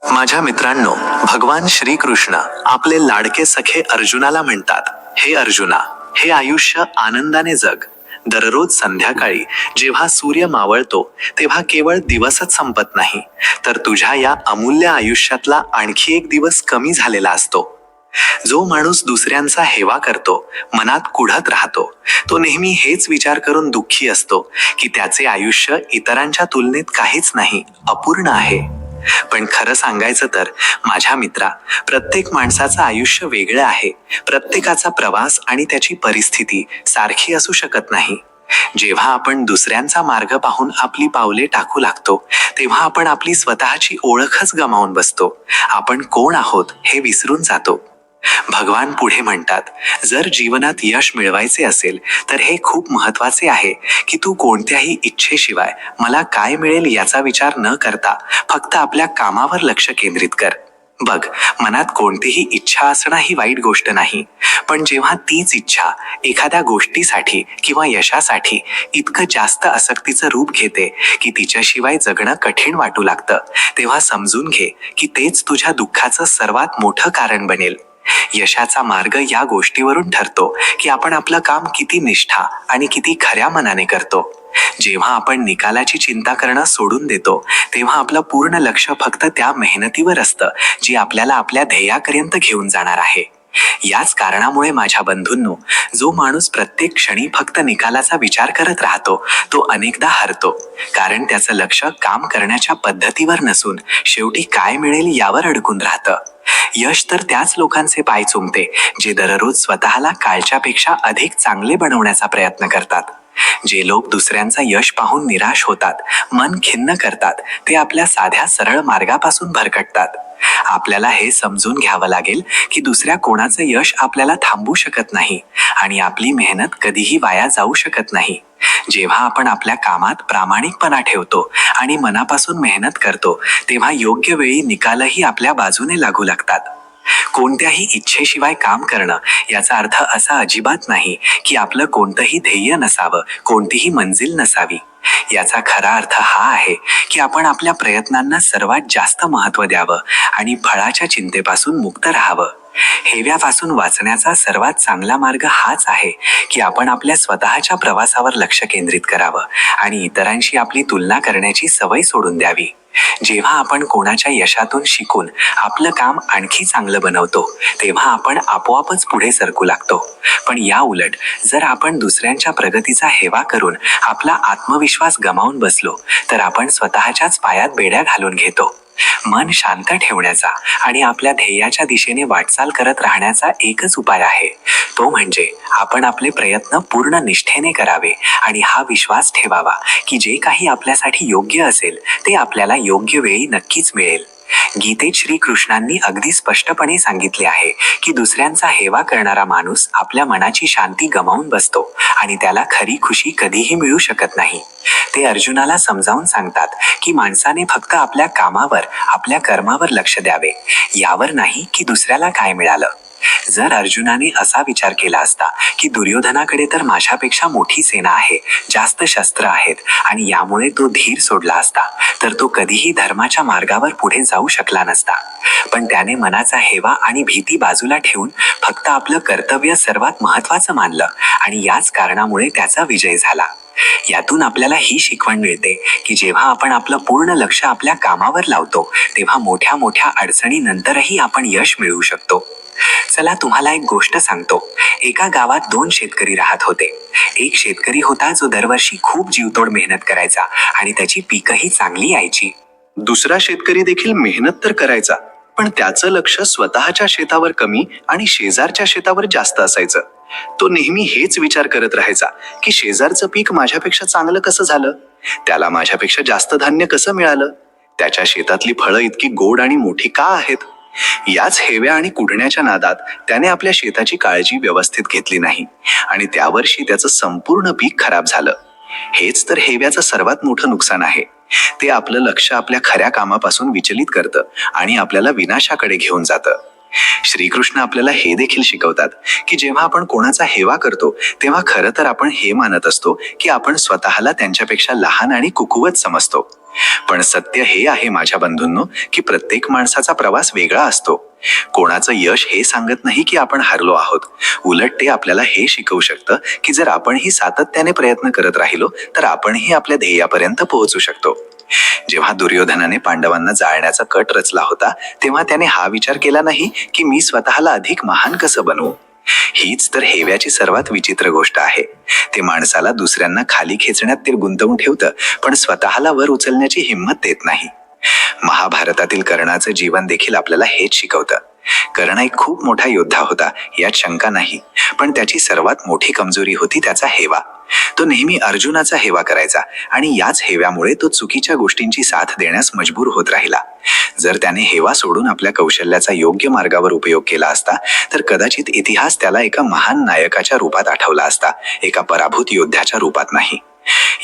माझ्या मित्रांनो, भगवान श्रीकृष्ण आपले लाडके सखे अर्जुनाला म्हणतात, हे अर्जुना, हे आयुष्य आनंदाने जग. दररोज संध्याकाळी जेव्हा सूर्य मावळतो तेव्हा केवळ दिवसच संपत नाही, तर तुझ्या या अमूल्य आयुष्यातला आणखी एक दिवस कमी झालेला असतो. जो माणूस दुसऱ्यांचा हेवा करतो, मनात कुढत राहतो, तो नेहमी हेच विचार करून दुःखी असतो की त्याचे आयुष्य इतरांच्या तुलनेत काहीच नाही, अपूर्ण आहे. पण खरं सांगायचं तर माझ्या मित्रा, प्रत्येक माणसाचं आयुष्य वेगळं आहे. प्रत्येकाचा प्रवास आणि त्याची परिस्थिती सारखी असू शकत नाही. जेव्हा आपण दुसऱ्यांचा मार्ग पाहून आपली पावले टाकू लागतो, तेव्हा आपण आपली स्वतःची ओळखच गमावून बसतो. आपण कोण आहोत हे विसरून जातो. भगवान पुढे म्हणतात, जर जीवनात यश मिळवायचे असेल तर हे खूप महत्वाचे आहे की तू कोणत्याही इच्छेशिवाय मला काय मिळेल याचा विचार न करता फक्त आपल्या कामावर लक्ष केंद्रित कर. बघ, मनात कोणतीही इच्छा असणं ही वाईट गोष्ट नाही, पण जेव्हा तीच इच्छा एखाद्या गोष्टीसाठी किंवा यशासाठी इतकं जास्त आसक्तीचं रूप घेते की तिच्याशिवाय जगणं कठीण वाटू लागतं, तेव्हा समजून घे की तेच तुझ्या दुःखाचं सर्वात मोठं कारण बनेल. यशाचा मार्ग या गोष्टीवरून ठरतो की आपण आपलं काम किती निष्ठा आणि किती खऱ्या मनाने करतो. जेव्हा आपण निकालाची चिंता करणं सोडून देतो, तेव्हा आपलं पूर्ण लक्ष फक्त त्या मेहनतीवर असतं जी आपल्याला आपल्या ध्येयापर्यंत घेऊन जाणार आहे. याच कारणामुळे माझ्या बंधूंनो, जो माणूस प्रत्येक क्षणी फक्त निकालाचा विचार करत राहतो तो अनेकदा हरतो, कारण त्याचं लक्ष काम करण्याच्या पद्धतीवर नसून शेवटी काय मिळेल यावर अडकून राहतं. यश तर त्याच लोकांचे पाय चुंबते जे दररोज स्वतःला कालच्यापेक्षा अधिक चांगले बनवण्याचा प्रयत्न करतात. जे लोक दुसऱ्यांचा यश पाहून निराश होतात, मन खिन्न करतात, ते आपल्या साध्या सरळ मार्गापासून भरकटतात. आपल्याला हे समजून घ्यावं लागेल की दुसऱ्या कोणाचं यश आपल्याला थांबवू शकत नाही आणि आपली मेहनत कधीही वाया जाऊ शकत नाही. जेव्हा आपण आपल्या कामात प्रामाणिकपणा ठेवतो आणि मनापासून मेहनत करतो, तेव्हा योग्य वेळी निकालही आपल्या बाजूने लागू लागतात. कोणत्याही इच्छेशिवाय काम करणं याचा अर्थ असा अजिबात नाही की आपलं कोणतंही ध्येय नसावं, कोणतीही मंजिल नसावी. याचा खरा अर्थ हा आहे की आपण आपल्या प्रयत्नांना सर्वात जास्त महत्त्व द्यावं आणि फळाच्या चिंतेपासून मुक्त राहावं. हेव्यापासून वाचण्याचा सर्वात चांगला मार्ग हाच आहे की आपण आपल्या स्वतःच्या प्रवासावर लक्ष केंद्रित करावं आणि इतरांशी आपली तुलना करण्याची सवय सोडून द्यावी. जेव्हा आपण कोणाच्या यशातून शिकून आपलं काम आणखी चांगलं बनवतो, तेव्हा आपण आपोआपच पुढे सरकू लागतो. पण या उलट जर आपण दुसऱ्यांच्या प्रगतीचा हेवा करून आपला आत्मविश्वास गमावून बसलो, तर आपण स्वतःच्याच पायात बेड्या घालून घेतो. मन शांत ठेवण्याचा आणि आपल्या ध्येयाच्या दिशेने वाटचाल करत राहण्याचा एकच उपाय आहे, तो म्हणजे आपण आपले प्रयत्न पूर्ण निष्ठेने करावे आणि हा विश्वास ठेवावा की जे काही आपल्यासाठी योग्य असेल ते आपल्याला योग्य वेळी नक्कीच मिळेल. गीतेत श्रीकृष्णांनी अगदी स्पष्टपणे सांगितले आहे की दुसऱ्यांचा हेवा करणारा माणूस आपल्या मनाची शांती गमावून बसतो आणि त्याला खरी खुशी कधीही मिळू शकत नाही. ते अर्जुनाला समजावून सांगतात की माणसाने फक्त आपल्या कामावर, आपल्या कर्मावर लक्ष द्यावे, यावर नाही की दुसऱ्याला काय मिळालं. जर अर्जुनाने असा विचार केला असता की दुर्योधनाकडे तर माझ्यापेक्षा मोठी सेना आहे, जास्त शस्त्र आहेत आणि यामुळे तो धीर सोडला असता, तर तो कधीही धर्माच्या मार्गावर पुढे जाऊ शकला नसता. पण त्याने मनाचा हेवा आणि भीती बाजूला ठेवून फक्त आपलं कर्तव्य सर्वात महत्त्वाचं मानलं आणि याच कारणामुळे त्याचा विजय झाला. यातून आपल्याला ही शिकवण मिळते की जेव्हा आपण आपलं पूर्ण लक्ष आपल्या कामावर लावतो, तेव्हा मोठ्या मोठ्या अडचणीनंतरही आपण यश मिळवू शकतो. चला तुम्हाला एक गोष्ट सांगतो. एका गावात 2 शेतकरी राहत होते. एक शेतकरी होता जो दरवर्षी खूप जीवतोड मेहनत करायचा आणि त्याची पीकही चांगली यायची. दुसरा शेतकरी देखील मेहनत तर करायचा, पण त्याचं लक्ष स्वतःच्या शेतावर कमी आणि शेजारच्या शेतावर जास्त असायचं. तो नेहमी हेच विचार करत राहायचा की शेजारचं पीक माझ्यापेक्षा चांगलं कसं झालं, त्याला माझ्यापेक्षा जास्त धान्य कसं मिळालं, त्याच्या शेतातली फळं इतकी गोड आणि मोठी का आहेत. याच हेव्या आणि कुढण्याच्या नादात त्याने आपल्या शेताची काळजी व्यवस्थित घेतली नाही आणि त्यावर्षी त्याचं संपूर्ण पीक खराब झालं. हेच तर हेव्याचं सर्वात मोठं नुकसान आहे. ते आपलं लक्ष आपल्या खऱ्या कामापासून विचलित करतं आणि आपल्याला विनाशाकडे घेऊन जातं. श्रीकृष्ण आपल्याला हे देखील शिकवतात की जेव्हा आपण कोणाचा हेवा करतो, तेव्हा खरं तर आपण हे मानत असतो की आपण स्वतःला त्यांच्यापेक्षा लहान आणि कुकुवत समजतो. पण सत्य हे आहे माझ्या बंधूंनो, की प्रत्येक माणसाचा प्रवास वेगळा असतो. कोणाचं यश हे सांगत नाही की आपण हारलो आहोत. उलट ते आपल्याला हे शिकवू शकतं की जर आपणही सातत्याने प्रयत्न करत राहिलो तर आपणही आपल्या ध्येयापर्यंत पोहोचू शकतो. जेव्हा दुर्योधनाने पांडवांना जाळण्याचा कट रचला होता तेव्हा त्याने हा विचार केला नाही की मी स्वतःला अधिक महान कसं बनवू. हीच तर हेव्याची सर्वात विचित्र गोष्ट आहे. ते माणसाला दुसऱ्यांना खाली खेचण्यात ते गुंतवून ठेवतं, पण स्वतःला वर उचलण्याची हिंमत देत नाही. महाभारतातील कर्णाचं जीवन देखील आपल्याला हेच शिकवतं. कर्ण एक खूप मोठा योद्धा होता, यात शंका नाही, पण त्याची सर्वात मोठी कमजोरी होती त्याचा हेवा. तो नेहमी अर्जुनाचा हेवा करायचा आणि याच हेव्यामुळे तो चुकीच्या गोष्टींची साथ देण्यास मजबूर होत राहिला. जर त्याने हेवा सोडून आपल्या कौशल्याचा योग्य मार्गावर उपयोग केला असता तर कदाचित इतिहास त्याला एका महान नायकाच्या रूपात आठवला असता, एका पराभूत योद्ध्याच्या रूपात नाही.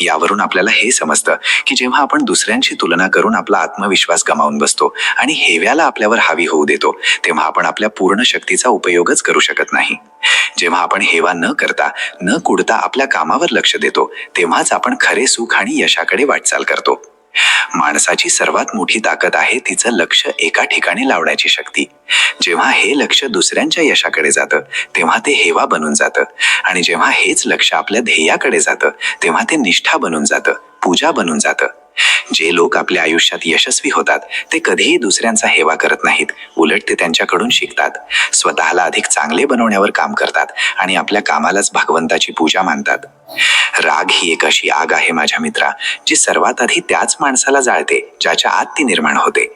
यावरून आपल्याला हे समजतं की जेव्हा आपण दुसऱ्यांची तुलना करून आपला आत्मविश्वास गमावून बसतो आणि हेव्याला आपल्यावर हावी होऊ देतो तेव्हा आपण आपल्या पूर्ण शक्तीचा उपयोगच करू शकत नाही. जेव्हा आपण हेवा न करता न कुडता आपल्या कामावर लक्ष देतो तेव्हाच आपण खरे सुख आणि यशाकडे वाटचाल करतो. माणसाची सर्वात मोठी ताकद आहे तिचं लक्ष एका ठिकाणी लावण्याची शक्ती. जेव्हा हे लक्ष दुसऱ्यांच्या यशाकडे जातं तेव्हा ते हेवा बनून जातं आणि जेव्हा हेच लक्ष आपल्या ध्येयाकडे जातं तेव्हा ते निष्ठा बनून जातं, पूजा बनून जातं. जे लोक आपल्या आयुष्यात यशस्वी होतात ते कधीही दुसऱ्यांचा हेवा करत नाहीत, उलट ते त्यांच्याकडून शिकतात, स्वतःला अधिक चांगले बनवण्यावर काम करतात आणि आपल्या कामालाच भगवंताची पूजा मानतात. राग ही एक अशी आग आहे माझ्या मित्रा, जी सर्वात आधी त्याच माणसाला जाळते ज्याच्या आत ती निर्माण होते.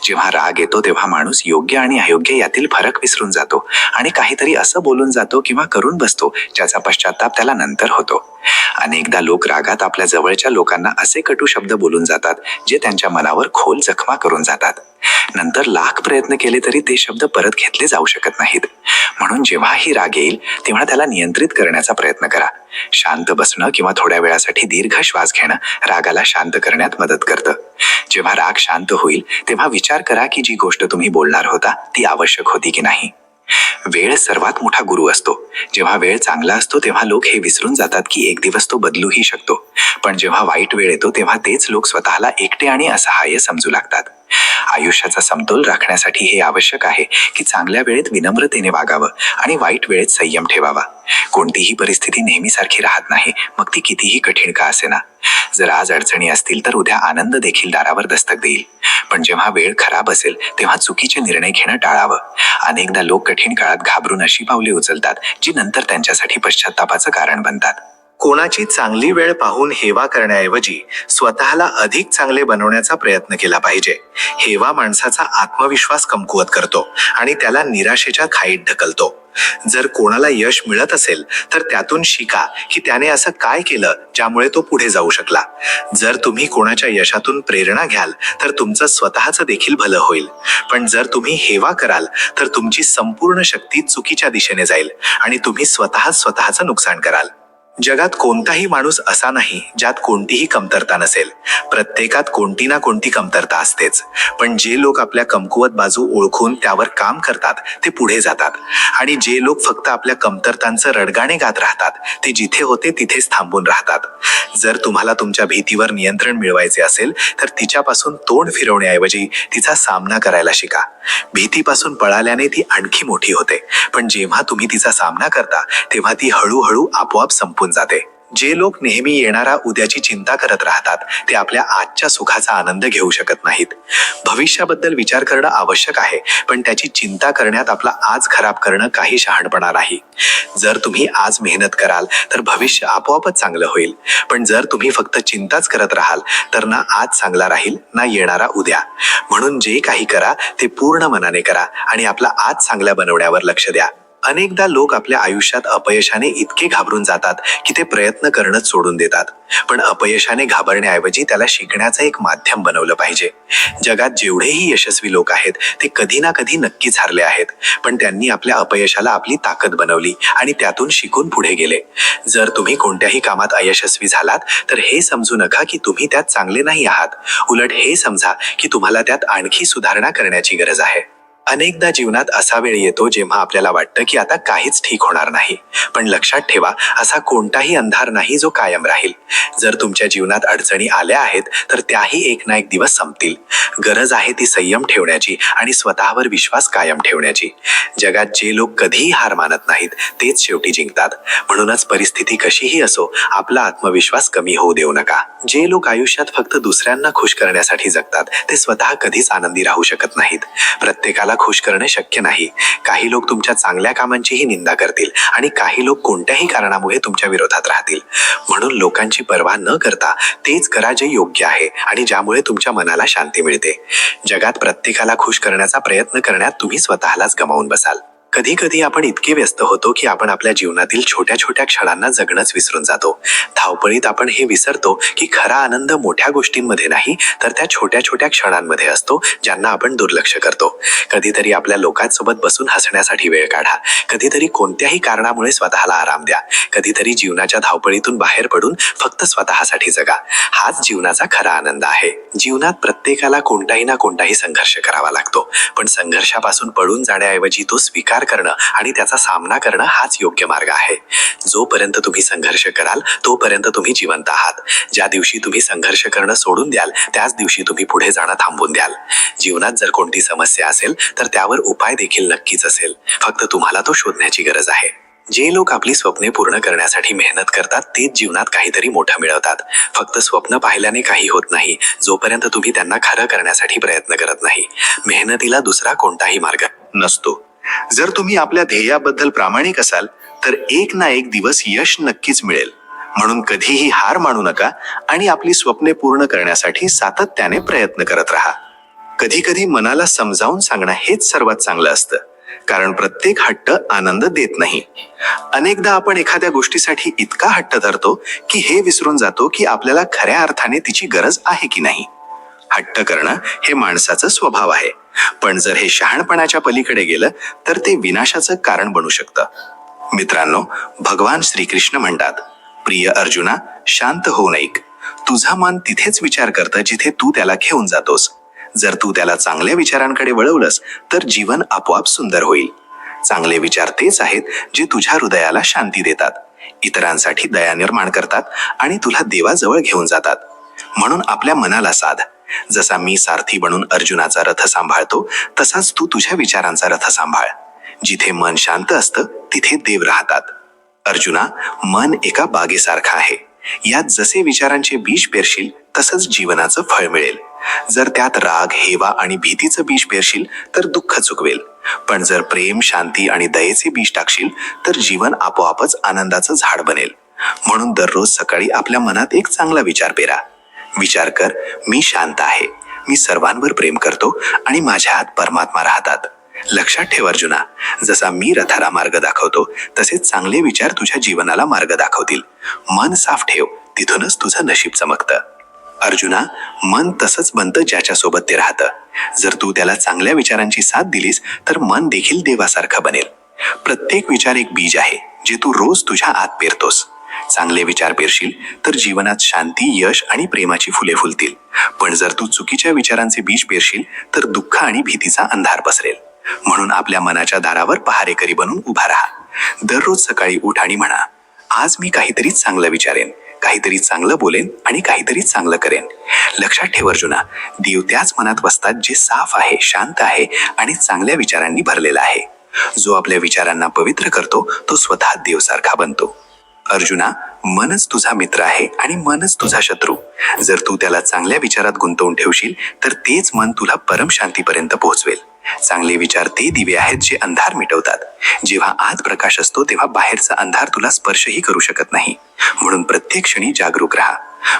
जेव्हा राग येतो तेव्हा माणूस योग्य आणि अयोग्य यातील फरक विसरून जातो आणि काहीतरी असं बोलून जातो किंवा करून बसतो ज्याचा पश्चाताप त्याला नंतर होतो. अनेकदा लोक रागात आपल्या जवळच्या लोकांना असे कटू शब्द बोलून जातात जे त्यांच्या मनावर खोल जखमा करून जातात. नंतर लाख प्रयत्न केले तरी ते शब्द परत घेतले जाऊ शकत नाहीत. म्हणून जेव्हाही राग येईल तेव्हा त्याला नियंत्रित करण्याचा प्रयत्न करा. शांत बसणं किंवा थोड्या वेळासाठी दीर्घ श्वास घेणं रागाला शांत करण्यात मदत करतं. जेव्हा राग शांत होईल तेव्हा विचार करा की जी गोष्ट तुम्ही बोलणार होता ती आवश्यक होती की नाही. वेळ सर्वात मोठा गुरु असतो. जेव्हा वेळ चांगला असतो तेव्हा लोक हे विसरून जातात की एक दिवस तो बदलूही शकतो, पण जेव्हा वाईट वेळ येतो तेव्हा तेच लोक स्वतःला एकटे आणि असहाय्य समजू लागतात. आयुष्याचा समतोल राखण्यासाठी हे आवश्यक आहे की चांगल्या वेळेत विनम्रतेने वागावं आणि वाईट वेळेत संयम ठेवावा. कोणतीही परिस्थिती नेहमीसारखी राहत नाही, मग ती कितीही कठीण का असेना. जर आज अडचणी असतील तर उद्या आनंद देखील दारावर दस्तक देईल. पण जेव्हा वेळ खराब असेल तेव्हा चुकीचे निर्णय घेणं टाळावं. अनेकदा लोक कठीण काळात घाबरून अशी पावले उचलतात जी नंतर त्यांच्यासाठी पश्चात्तापाचं कारण बनतात. कोणाची चांगली वेळ पाहून हेवा करण्याऐवजी स्वतःला अधिक चांगले बनवण्याचा प्रयत्न केला पाहिजे. हेवा माणसाचा आत्मविश्वास कमकुवत करतो आणि त्याला निराशेच्या खाईत ढकलतो. जर कोणाला यश मिळत असेल तर त्यातून शिका की त्याने असं काय केलं ज्यामुळे तो पुढे जाऊ शकला. जर तुम्ही कोणाच्या यशातून प्रेरणा घ्याल तर तुमचं स्वतःचं देखील भलं होईल. पण जर तुम्ही हेवा कराल तर तुमची संपूर्ण शक्ती चुकीच्या दिशेने जाईल आणि तुम्ही स्वतःचं नुकसान कराल. जगात कोणताही माणूस असा नाही ज्यात कोणतीही कमतरता नसेल. प्रत्येकात कोणती ना कोणती कमतरता असतेच. पण जे लोक आपल्या कमकुवत बाजू ओळखून त्यावर काम करतात ते पुढे जातात आणि जे लोक फक्त आपल्या कमतरतांचं रडगाणे गात राहतात ते जिथे होते तिथेच थांबून राहतात. जर तुम्हाला तुमच्या भीतीवर नियंत्रण मिळवायचे असेल तर तिच्यापासून तोंड फिरवण्याऐवजी तिचा सामना करायला शिका. भीतीपासून पळाल्याने ती आणखी मोठी होते, पण जेव्हा तुम्ही तिचा सामना करता तेव्हा ती हळूहळू आपोआप संपून जाते. जे लोक नेहमी येणारा उद्याची चिंता करत राहतात ते आपल्या आजच्या सुखाचा आनंद घेऊ शकत नाहीत. भविष्याबद्दल विचार करणं आवश्यक आहे, पण त्याची चिंता करण्यात आपला आज खराब करणं काही शहाणपणा नाही. जर तुम्ही आज मेहनत कराल तर भविष्य आपोआपच चांगलं होईल, पण जर तुम्ही फक्त चिंताच करत राहाल तर ना आज चांगला राहील ना येणारा उद्या. म्हणून जे काही करा ते पूर्ण मनाने करा आणि आपला आज चांगल्या बनवण्यावर लक्ष द्या. अनेकदा लोक आपल्या आयुष्यात अपयशाने इतके घाबरून जातात की ते प्रयत्न करणंच सोडून देतात. पण अपयशाने घाबरण्याऐवजी त्याला शिकण्याचं एक माध्यम बनवलं पाहिजे. जगात जेवढेही यशस्वी लोक आहेत ते कधी ना कधी नक्कीच हारले आहेत, पण त्यांनी आपल्या अपयशाला आपली ताकद बनवली आणि त्यातून शिकून पुढे गेले. जर तुम्ही कोणत्याही कामात अयशस्वी झालात तर हे समजू नका की तुम्ही त्यात चांगले नाही आहात. उलट हे समजा की तुम्हाला त्यात आणखी सुधारणा करण्याची गरज आहे. अनेकदा जीवनात असा वेळ येतो जेव्हा आपल्याला वाटतं की आता काहीच ठीक होणार नाही. पण लक्षात ठेवा, असा कोणताही अंधार नाही जो कायम राहील. जर तुमच्या जीवनात अडचणी आल्या आहेत तर त्याही एक ना एक दिवस संपतील. गरज आहे ती संयम ठेवण्याची आणि स्वतःवर विश्वास कायम ठेवण्याची. जगात जे लोक कधीही हार मानत नाहीत तेच शेवटी जिंकतात. म्हणूनच परिस्थिती कशीही असो, आपला आत्मविश्वास कमी होऊ देऊ नका. जे लोक आयुष्यात फक्त दुसऱ्यांना खुश करण्यासाठी जगतात ते स्वतः कधीच आनंदी राहू शकत नाहीत. प्रत्येकाला खुश करणे शक्य नाही. काही लोक तुमच्या चांगल्या कामांचीही निंदा करतील आणि काही लोक कोणत्याही कारणामुळे तुमच्या विरोधात राहतील. म्हणून लोकांची पर्वा न करता तेच करा जे योग्य आहे आणि ज्यामुळे तुमच्या मनाला शांती मिळते. जगात प्रत्येकाला खुश करण्याचा प्रयत्न करण्यात तुम्ही स्वतःलाच गमावून बसाल. कधी कधी आपण इतके व्यस्त होतो की आपण आपल्या जीवनातील छोट्या छोट्या क्षणांना जगणंच विसरून जातो. धावपळीत आपण हे विसरतो की खरा आनंद मोठ्या गोष्टींमध्ये नाही तर त्या छोट्या छोट्या क्षणांमध्ये असतो ज्यांना आपण दुर्लक्ष करतो. कधीतरी आपल्या लोकांसोबत बसून हसण्यासाठी वेळ काढा. कधीतरी कोणत्याही कारणामुळे स्वतःला आराम द्या. कधीतरी जीवनाच्या धावपळीतून बाहेर पडून फक्त स्वतःसाठी जगा. हाच जीवनाचा खरा आनंद आहे. जीवनात प्रत्येकाला कोणताही ना कोणताही संघर्ष करावा लागतो, पण संघर्षापासून पळून जाण्याऐवजी तो स्वीकार करणं आणि त्याचा सामना करणं हाच योग्य मार्ग आहे. जोपर्यंत तुम्ही संघर्ष कराल तोपर्यंत तुम्ही जिवंत आहात. ज्या दिवशी तुम्ही संघर्ष करणं सोडून द्याल त्याच दिवशी तुम्ही पुढे जाणं थांबवून द्याल. जीवनात जर कोणती समस्या असेल तर त्यावर उपाय देखील नक्कीच असेल. फक्त तुम्हाला तो शोधण्याची गरज आहे. जे लोक आपली स्वप्ने पूर्ण करण्यासाठी मेहनत करतात तेच जीवनात काहीतरी मोठं मिळवतात. फक्त स्वप्न पाहिल्याने काही होत नाही जोपर्यंत तुम्ही त्यांना खरं करण्यासाठी प्रयत्न करत नाही. मेहनतीला दुसरा कोणताही मार्ग नसतो. जर तुम्ही आपल्या ध्येयाबद्दल प्रामाणिक असाल तर एक ना एक दिवस यश नक्कीच मिळेल. म्हणून कधीही हार मानू नका आणि आपली स्वप्ने पूर्ण करण्यासाठी सातत्याने प्रयत्न करत राहा. कधी कधी मनाला समजावून सांगणं हेच सर्वात चांगलं असतं, कारण प्रत्येक हट्ट आनंद देत नाही. अनेकदा आपण एखाद्या गोष्टीसाठी इतका हट्ट धरतो की हे विसरून जातो की आपल्याला खऱ्या अर्थाने तिची गरज आहे की नाही. हट्ट करणं हे माणसाचा स्वभाव आहे, पण जर हे शहाणपणाच्या पलीकडे गेलं तर ते विनाशाचं कारण बनू शकतं. मित्रांनो, भगवान श्रीकृष्ण म्हणतात, प्रिय अर्जुना, शांत होऊन ऐक. तुझं मन तिथेच विचार करतं जिथे तू त्याला घेऊन जातोस. जर तू त्याला चांगल्या विचारांकडे वळवलंस तर जीवन आपोआप सुंदर होईल. चांगले विचार तेच आहेत जे तुझ्या हृदयाला शांती देतात, इतरांसाठी दया निर्माण करतात आणि तुला देवाजवळ घेऊन जातात. म्हणून आपल्या मनाला साध. जसा मी सारथी बनून अर्जुनाचा रथ सांभाळतो तसाच तू तुझ्या विचारांचा रथ सांभाळ. जिथे मन शांत असतं तिथे देव राहतात. अर्जुना, मन एका बागेसारखं आहे. यात जसे विचारांचे बीज पेरशील तसंच जीवनाचं फळ मिळेल. जर त्यात राग, हेवा आणि भीतीचं बीज पेरशील तर दुःख चुकवेल. पण जर प्रेम, शांती आणि दयेचे बीज टाकशील तर जीवन आपोआपच आनंदाचं झाड बनेल. म्हणून दररोज सकाळी आपल्या मनात एक चांगला विचार पेरा. विचार कर, मी शांत आहे, मी सर्वांवर प्रेम करतो आणि माझ्या आत परमात्मा राहतात. लक्षात ठेव अर्जुना, जसा मी रथाला मार्ग दाखवतो तसेच चांगले विचार तुझ्या जीवनाला मार्ग दाखवतील. मन साफ ठेव, तिथूनच तुझं नशीब चमकतं. अर्जुना, मन तसंच बनतं ज्याच्यासोबत ते राहतं. जर तू त्याला चांगल्या विचारांची साथ दिलीस तर मन देखील देवासारखं बनेल. प्रत्येक विचार एक बीज आहे जे तू रोज तुझ्या आत पेरतोस. चांगले विचार पेरशील तर जीवनात शांती, यश आणि प्रेमाची फुले फुलतील. पण जर तू चुकीच्या विचारांचे बीज पेरशील तर दुःख आणि भीतीचा अंधार पसरेल. म्हणून आपल्या मनाच्या दारावर पहारेकरी बनून उभा राहा. दररोज सकाळी उठ आणि म्हणा, आज मी काहीतरी चांगलं विचारेन, काहीतरी चांगलं बोलेन आणि काहीतरी चांगलं करेन. लक्षात ठेव अर्जुना, देव त्याच मनात बसतात जे साफ आहे, शांत आहे आणि चांगल्या विचारांनी भरलेला आहे. जो आपल्या विचारांना पवित्र करतो तो स्वतः देवसारखा बनतो. अर्जुना, मनच तुझा मित्र आहे आणि मनच तुझा शत्रू. जर तू त्याला चांगल्या विचारात गुंतवून ठेवशील तर तेच मन तुला परम शांतीपर्यंत पोहोचवेल. चांगले विचार ते दिवे आहेत जे अंधार मिटवतात. जेव्हा आत प्रकाश असतो तेव्हा बाहेरचा अंधार तुला स्पर्शही करू शकत नाही. म्हणून प्रत्येक क्षणी जागरूक राहा.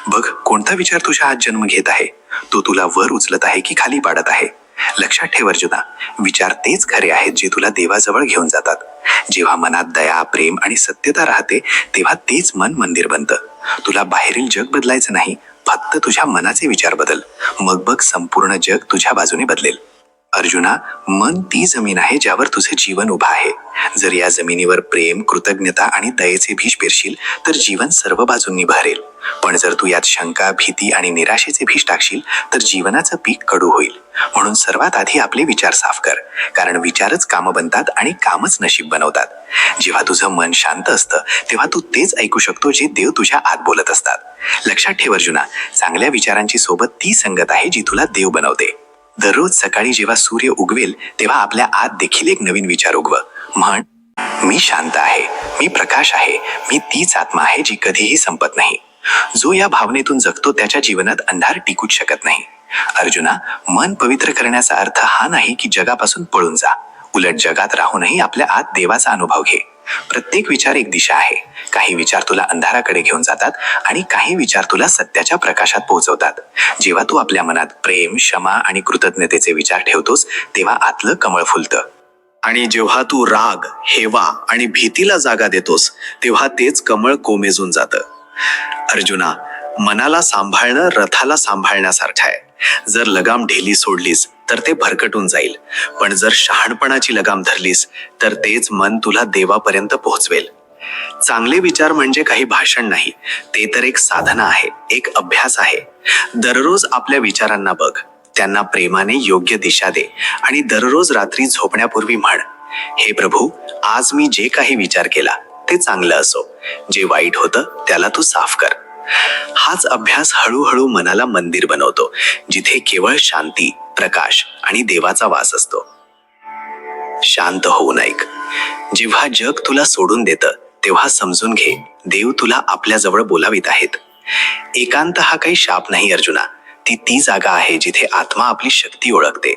बघ, कोणता विचार तुझ्या आत जन्म घेत आहे, तो तुला वर उचलत आहे की खाली पाडत आहे. लक्षात ठेव अर्जुना, विचार तेच खरे आहेत जे तुला देवाजवळ घेऊन जातात. जेव्हा मनात दया, प्रेम आणि सत्यता राहते तेव्हा तेच मन मंदिर बनतं. तुला बाहेरील जग बदलायचं नाही, फक्त तुझ्या मनाचे विचार बदल. मग बघ, संपूर्ण जग तुझ्या बाजूने बदलेल. अर्जुना, मन ती जमीन आहे ज्यावर तुझे जीवन उभा आहे. जर या जमिनीवर प्रेम, कृतज्ञता आणि दयेचे बीज पेरशील तर जीवन सर्व बाजूंनी बहरेल. पण जर तू यात शंका, भीती आणि निराशेचे भीष टाकशील तर जीवनाचं पीक कडू होईल. म्हणून सर्वात आधी आपले विचार साफ कर, कारण विचारच कामं बनतात आणि कामच नशीब बनवतात. जेव्हा तुझं मन शांत असतं तेव्हा तू तेच ऐकू शकतो जे देव तुझ्या आत बोलत असतात. लक्षात ठेव अर्जुना, चांगल्या विचारांची सोबत ती संगत आहे जी तुला देव बनवते. दररोज सकाळी जेव्हा सूर्य उगवेल तेव्हा आपल्या आत देखील एक नवीन विचार उगव. म्हण, मी शांत आहे, मी प्रकाश आहे, मी तीच आत्मा आहे जी कधीही संपत नाही. जो या भावनेतून जगतो त्याच्या जीवनात अंधार टिकूच शकत नाही. अर्जुना, मन पवित्र करण्याचा अर्थ हा नाही की जगापासून पळून जा. उलट जगात राहूनही आपल्या आत देवाचा अनुभव घे. प्रत्येक विचार एक दिशा आहे. काही विचार तुला अंधाराकडे घेऊन जातात आणि काही विचार तुला सत्याच्या प्रकाशात पोहोचवतात. जेव्हा तू आपल्या मनात प्रेम, क्षमा आणि कृतज्ञतेचे विचार ठेवतोस तेव्हा आतलं कमळ फुलतं. आणि जेव्हा तू राग, हेवा आणि भीतीला जागा देतोस तेव्हा तेच कमळ कोमेजून जातं. अर्जुना, मनाला सांभाळणं रथाला सांभाळण्यासारखं आहे. जर लगाम ढिली सोडलीस तर ते भरकटून जाईल, पण जर शहाणपणाची लगाम धरलीस तर तेच मन तुला देवापर्यंत पोहोचवेल. चांगले विचार म्हणजे काही भाषण नाही, ते तर एक साधना आहे, एक अभ्यास आहे. दररोज आपल्या विचारांना बघ, त्यांना प्रेमाने योग्य दिशा दे आणि दररोज रात्री झोपण्यापूर्वी म्हण, हे प्रभू, आज मी जे काही विचार केला ते चांगलं असो, जे वाईट होतं त्याला तू साफ कर. हाच अभ्यास हळूहळू मनाला मंदिर बनवतो, जिथे केवळ शांती, प्रकाश आणि देवाचा वास असतो. शांत होऊन ऐक. जेव्हा जग तुला सोडून देतं तेव्हा समजून घे, देव तुला आपल्या जवळ बोलावित आहेत. एकांत हा काही शाप नाही अर्जुना, ती जागा आहे जिथे आत्मा आपली शक्ती ओळखते.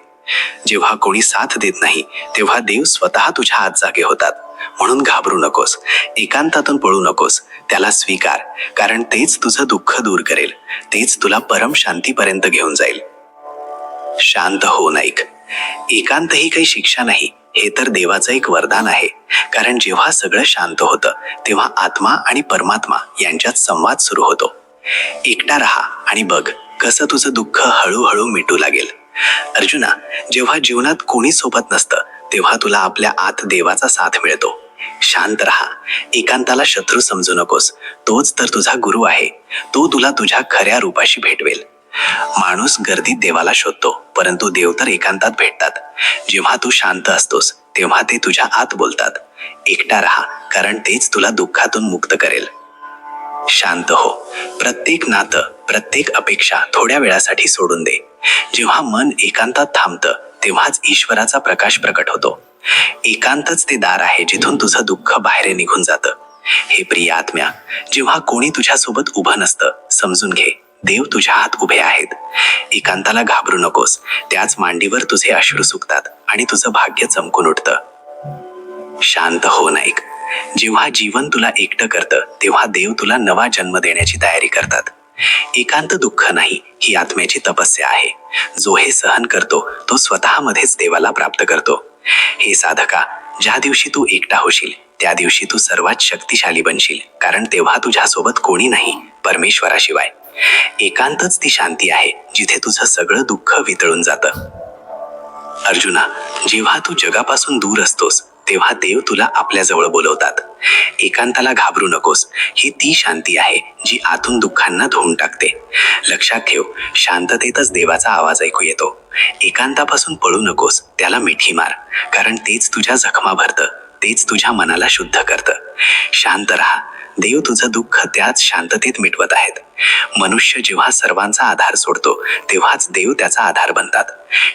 जेव्हा कोणी साथ देत नाही तेव्हा देव स्वतः तुझ्या आत जागे होतात. म्हणून घाबरू नकोस, एकांतातून पळू नकोस, त्याला स्वीकार, कारण तेच तुझं दुःख दूर करेल, तेच तुला परम शांतीपर्यंत घेऊन जाईल. शांत होऊन ऐक. एकांत ही काही शिक्षा नाही, हे तर देवाचं एक वरदान आहे. कारण जेव्हा सगळं शांत होतं तेव्हा आत्मा आणि परमात्मा यांच्यात संवाद सुरू होतो. एकटा राहा आणि बघ कसं तुझं दुःख हळूहळू मिटू लागेल. अर्जुना, जेव्हा जीवनात कोणी सोबत नसतं तेव्हा तुला आपल्या आत देवाचा साथ मिळतो. शांत राहा, एकांताला शत्रू समजू नकोस, तोच तर तुझा गुरु आहे. तो तुला तुझ्या खऱ्या रूपाशी भेटवेल. माणूस गर्दीत देवाला शोधतो, परंतु देव तर एकांतात भेटतात. जेव्हा तू शांत असतोस तेव्हा ते तुझ्या आत बोलतात. एकटा राहा, कारण तेच तुला दुःखातून मुक्त करेल. शांत हो. प्रत्येक नातं, प्रत्येक अपेक्षा थोड्या वेळासाठी सोडून दे. जेव्हा मन एकांतात थांबतं तेव्हाच ईश्वराचा प्रकाश प्रकट होतो. एकांतच ते दार आहे जिथून तुझं दुःख बाहेर निघून जातं. हे प्रिय आत्म्या, जेव्हा कोणी तुझ्यासोबत उभं नसतं समजून घे, देव तुझ्या आत उभे आहेत. एकांताला घाबरू नकोस, त्याच मांडीवर तुझे अश्रू सुकतात आणि तुझं भाग्य चमकून उठतं. शांत हो ऐक. जेव्हा जीवन तुला एकटं करतं तेव्हा देव तुला नवा जन्म देण्याची तयारी करतात. एकांत दुःख नाही, ही आत्म्याची तपस्या आहे. जो हे सहन करतो तो स्वतःमध्येच देवाला प्राप्त करतो. हे साधका, ज्या दिवशी तू एकटा होशील त्या दिवशी तू सर्वात शक्तिशाली बनशील, कारण तेव्हा तुझ्यासोबत कोणी नाही परमेश्वराशिवाय. एकांतच ती शांती आहे जिथे तुझं सगळं दुःख वितळून जातं. अर्जुना, जेव्हा तू जगापासून दूर असतोस तेव्हा देव तुला आपल्या जवळ बोलवतात. एकांताला घाबरू नकोस, ही ती शांती आहे जी आतून दुःखांना धुवून टाकते. लक्षात ठेव, शांततेतच देवाचा आवाज ऐकू येतो. एकांतापासून पळू नकोस, त्याला मिठी मार, कारण तेच तुझ्या जखमा भरतं, तेच तुझ्या मनाला शुद्ध करतं. शांत राहा, देव तुझं दुःख त्याच शांततेत मिटवत आहेत. मनुष्य जेव्हा सर्वांचा आधार सोडतो तेव्हाच देव त्याचा आधार बनतात.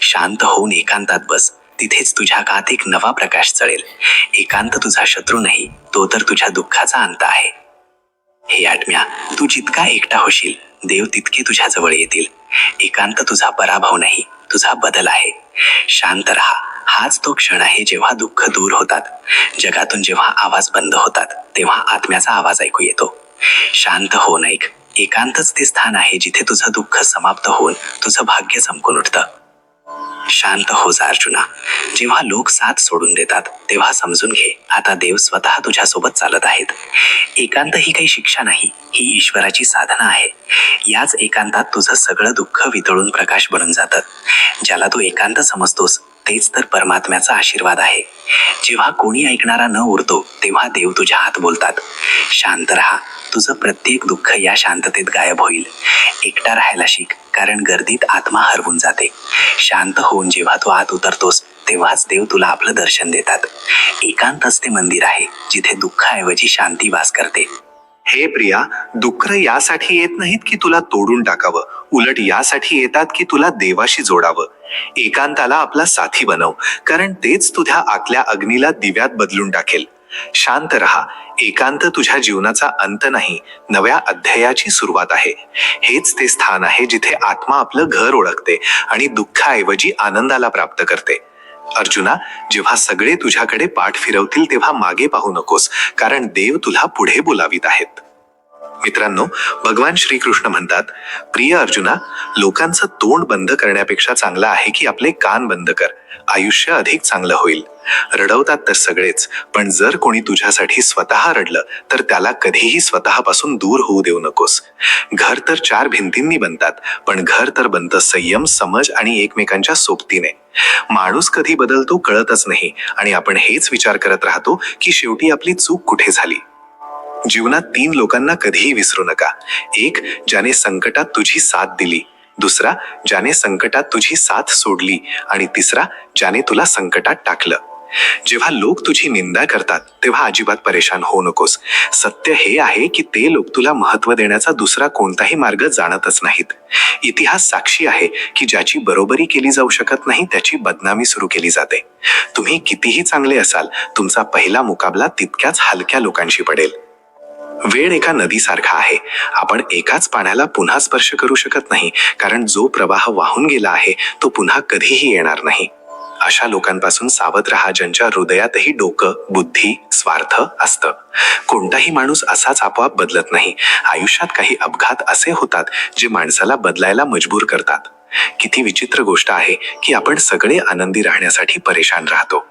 शांत होऊन एकांतात बस, तिथेच तुझ्या आत एक नवा प्रकाश चळेल. एकांत तुझा शत्रू नाही, तो तर तुझ्या दुःखाचा अंत आहे. हे आत्म्या, तू जितका एकटा होशील देव तितके तुझ्या जवळ येतील. एकांत तुझा पराभव नाही, तुझा बदल आहे. शांत राहा, हाच तो क्षण आहे जेव्हा दुःख दूर होतात. जगातून जेव्हा आवाज बंद होतात तेव्हा आत्म्याचा आवाज ऐकू येतो. शांत हो ऐक. एकांतच ते स्थान आहे जिथे तुझं दुःख समाप्त होऊन तुझं भाग्य चमकून उठतं. शांत हो जा अर्जुना. जेव्हा लोक साथ सोडून देतात तेव्हा समजून घे, आता देव स्वतः तुझ्यासोबत चालत आहेत. एकांत ही काही शिक्षा नाही, ही ईश्वराची साधना आहे. याच एकांतात तुझं सगळं दुःख वितळून प्रकाश बनून जातं. ज्याला तू एकांत समजतोस तेच तर परमात्म्याचा आशीर्वाद आहे. जेव्हा कोणी ऐकणारा न उरतो तेव्हा देव तुझ्या हात बोलतात, शांत राहा, तुझं प्रत्येक दुःख या शांततेत गायब होईल. एकटा राहायला शिक, कारण गर्दीत आत्मा हरवून जाते. शांत होऊन जेव्हा तू आत उतरतोस तेव्हाच देव तुला आपलं दर्शन देतात. एकांतच ते मंदिर आहे जिथे दुःखाऐवजी शांती वास करते. हे प्रिया, दुःख यासाठी येत नाहीत की तुला तोडून टाकावं, उलट यासाठी येतात की तुला देवाशी जोडावं. एकांताला आपला साथी बनव, कारण तेच तुझ्या आतल्या अग्नीला दिव्यात बदलून टाकेल. शांत राहा, एकांत तुझ्या जीवनाचा अंत नाही, नव्या अध्यायाची सुरुवात आहे. हेच ते स्थान आहे जिथे आत्मा आपलं घर ओळखते आणि दुःखाऐवजी आनंदाला प्राप्त करते. अर्जुना, जेव्हा सगळे तुझ्याकडे पाठ फिरवतील तेव्हा मागे पाहू नकोस, कारण देव तुला पुढे बोलावित आहेत. मित्रांनो, भगवान श्रीकृष्ण म्हणतात, प्रिय अर्जुना, लोकांचं तोंड बंद करण्यापेक्षा चांगलं आहे की आपले कान बंद कर, आयुष्य अधिक चांगलं होईल. रडवतात तर सगळेच, पण जर कोणी तुझ्यासाठी स्वतः रडलं तर त्याला कधीही स्वतःपासून दूर होऊ देऊ नकोस. घर तर 4 भिंतींनी बनतात, पण घर तर बनतं संयम, समज आणि एकमेकांच्या सोबतीने. माणूस कधी बदलतो कळतच नाही, आणि आपण हेच विचार करत राहतो की शेवटी आपली चूक कुठे झाली. जीवनात 3 लोकांना कधीही विसरू नका. एक, ज्याने संकटात तुझी साथ दिली. दुसरा, ज्याने संकटात तुझी साथ सोडली. आणि तिसरा, ज्याने तुला संकटात टाकलं. जेव्हा लोक तुझी निंदा करतात तेव्हा अजिबात परेशान होऊ नकोस. सत्य हे आहे की ते लोक तुला महत्त्व देण्याचा दुसरा कोणताही मार्ग जाणतच नाहीत. इतिहास साक्षी आहे की ज्याची बरोबरी केली जाऊ शकत नाही त्याची बदनामी सुरू केली जाते. तुम्ही कितीही चांगले असाल, तुमचा पहिला मुकाबला तितक्याच हलक्या लोकांशी पडेल. वेळ एका नदीसारखा आहे. आपण एकाच पाण्याला पुन्हा स्पर्श करू शकत नाही, कारण जो प्रवाह वाहून गेला आहे तो पुन्हा कधीही येणार नाही. अशा लोकांपासून सावध राहा ज्यांच्या हृदयातही डोकं, बुद्धी, स्वार्थ असतं. कोणताही माणूस असाच आपोआप बदलत नाही. आयुष्यात काही अपघात असे होतात जे माणसाला बदलायला मजबूर करतात. किती विचित्र गोष्ट आहे की आपण सगळे आनंदी राहण्यासाठी परेशान राहतो.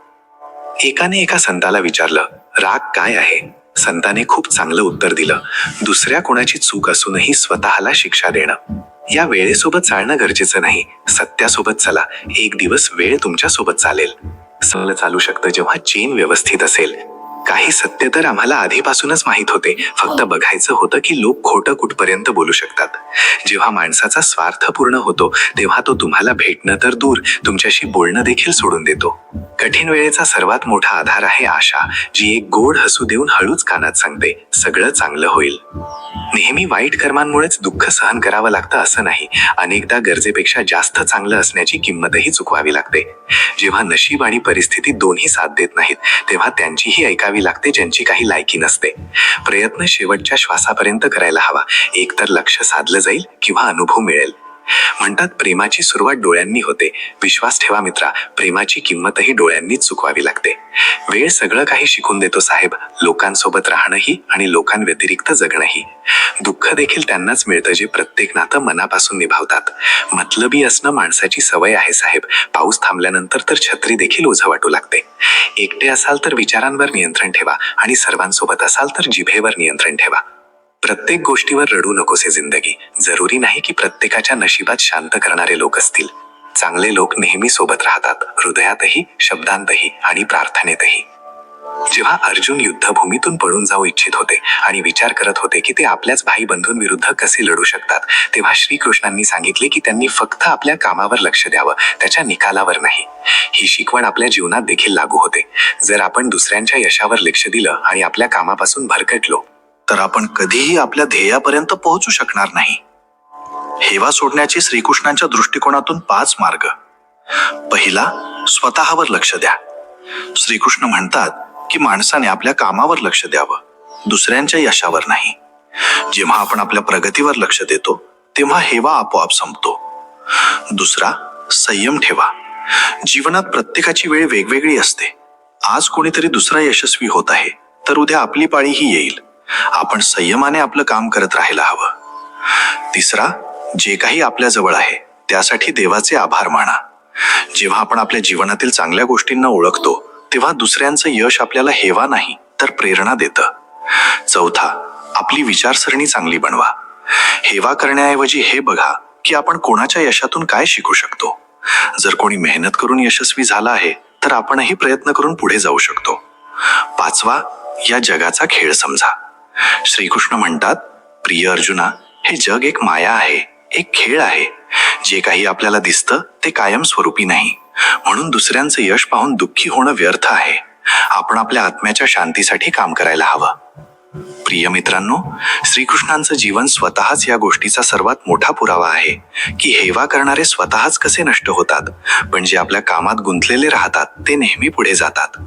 एकाने एका संताला विचारलं, राग काय आहे? संताने खूप चांगलं उत्तर दिलं, दुसऱ्या कोणाची चूक असूनही स्वतःला शिक्षा देणं. या वेळेसोबत चालणं गरजेचं नाही, सत्यासोबत चला. एक दिवस वेळ तुमच्या सोबत चालेल. सगळं चालू शकतं जेव्हा चेन व्यवस्थित असेल. काही सत्य तर आम्हाला आधीपासूनच माहित होते, फक्त बघायचं होतं की लोक खोटं कुठपर्यंत बोलू शकतात. जेव्हा माणसाचा स्वार्थ पूर्ण होतो तेव्हा तो तुम्हाला भेटणं तर दूर, तुमच्याशी बोलणं देखील सोडून देतो. कठीण वेळेचा सर्वात मोठा आधार आहे आशा, जी एक गोड हसू देऊन हळूच कानात सांगते, सगळं चांगलं होईल. नेहमी वाईट कर्मांमुळेच दुःख सहन करावं लागतं असं नाही. अनेकदा गरजेपेक्षा जास्त चांगलं असण्याची किंमतही चुकवावी लागते. जेव्हा नशीब आणि परिस्थिती दोन्ही साथ देत नाहीत तेव्हा त्यांचीही ऐकावी लागते ज्यांची काही लायकी नसते. प्रयत्न शेवटच्या श्वासापर्यंत करायला हवा. एकतर लक्ष साधलं जाईल किंवा अनुभव मिळेल. म्हणतात प्रेमाची सुरुवात डोळ्यांनी होते. विश्वास ठेवा मित्रा, प्रेमाची किंमतही डोळ्यांनीच चुकवावी लागते. वेळ सगळं काही शिकून देतो साहेब, लोकांसोबत राहणंही आणि लोकांव्यतिरिक्त जगणंही. दुःख देखील त्यांनाच मिळतं जे प्रत्येक नातं मनापासून निभावतात. मतलबी असणं माणसाची सवय आहे साहेब. पाऊस थांबल्यानंतर तर छत्री देखील ओझं वाटू लागते. एकटे असाल तर विचारांवर नियंत्रण ठेवा, आणि सर्वांसोबत असाल तर जिभेवर नियंत्रण ठेवा. प्रत्येक गोष्टीवर रडू नकोस. जिंदगी जरुरी नाही की प्रत्येकाच्या नशिबात शांत करणारे लोक असतील. चांगले लोक नेहमी सोबत राहतात, हृदयातही, शब्दांतही आणि प्रार्थनेतही. जेव्हा अर्जुन युद्धभूमीतून पळून जाऊ इच्छित होते आणि विचार करत होते की ते आपल्याच भाई बंधूंविरुद्ध कसे लढू शकतात, तेव्हा श्रीकृष्णांनी सांगितले की त्यांनी फक्त आपल्या कामावर लक्ष द्यावं, त्याच्या निकालावर नाही. ही शिकवण आपल्या जीवनात देखील लागू होते. जर आपण दुसऱ्यांच्या यशावर लक्ष दिलं आणि आपल्या कामापासून भरकटलो तर आपण कधीही आपल्या ध्येयापर्यंत पोहोचू शकणार नाही. हेवा सोडण्याचे श्रीकृष्णांच्या दृष्टिकोनातून 5 मार्ग. पहिला, स्वतःवर लक्ष द्या. श्रीकृष्ण म्हणतात की माणसाने आपल्या कामावर लक्ष द्यावं, दुसऱ्यांच्या यशावर नाही. जेव्हा आपण आपल्या प्रगतीवर लक्ष देतो तेव्हा हेवा आपोआप संपतो. दुसरा, संयम ठेवा. जीवनात प्रत्येकाची वेळ वेगवेगळी असते. आज कोणीतरी दुसरा यशस्वी होत आहे तर उद्या आपली पाळीही येईल. आपण संयमाने आपलं काम करत राहायला हवं. तिसरा, जे काही आपल्या जवळ आहे त्यासाठी देवाचे आभार माना. जेव्हा आपण आपल्या जीवनातील चांगल्या गोष्टींना ओळखतो तेव्हा दुसऱ्यांचं यश आपल्याला हेवा नाही तर प्रेरणा देतं. चौथा, आपली विचारसरणी चांगली बनवा. हेवा करण्याऐवजी हे बघा की आपण कोणाच्या यशातून काय शिकू शकतो. जर कोणी मेहनत करून यशस्वी झाला आहे तर आपणही प्रयत्न करून पुढे जाऊ शकतो. 5वा, या जगाचा खेळ समजा. श्रीकृष्ण म्हणतात, प्रिय अर्जुना, हे जग एक माया आहे, एक खेळ आहे. जे काही आपल्याला दिसतं ते कायम स्वरूपी नाही. म्हणून दुसऱ्यांचं यश पाहून दुःखी होणं व्यर्थ आहे. आपण आपल्या आत्म्याच्या शांतीसाठी काम करायला हवं. प्रिय मित्रांनो, श्रीकृष्णांचं जीवन स्वतःच या गोष्टीचा सर्वात मोठा पुरावा आहे की हेवा करणारे स्वतःच कसे नष्ट होतात, पण जे आपल्या कामात गुंतलेले राहतात ते नेहमी पुढे जातात.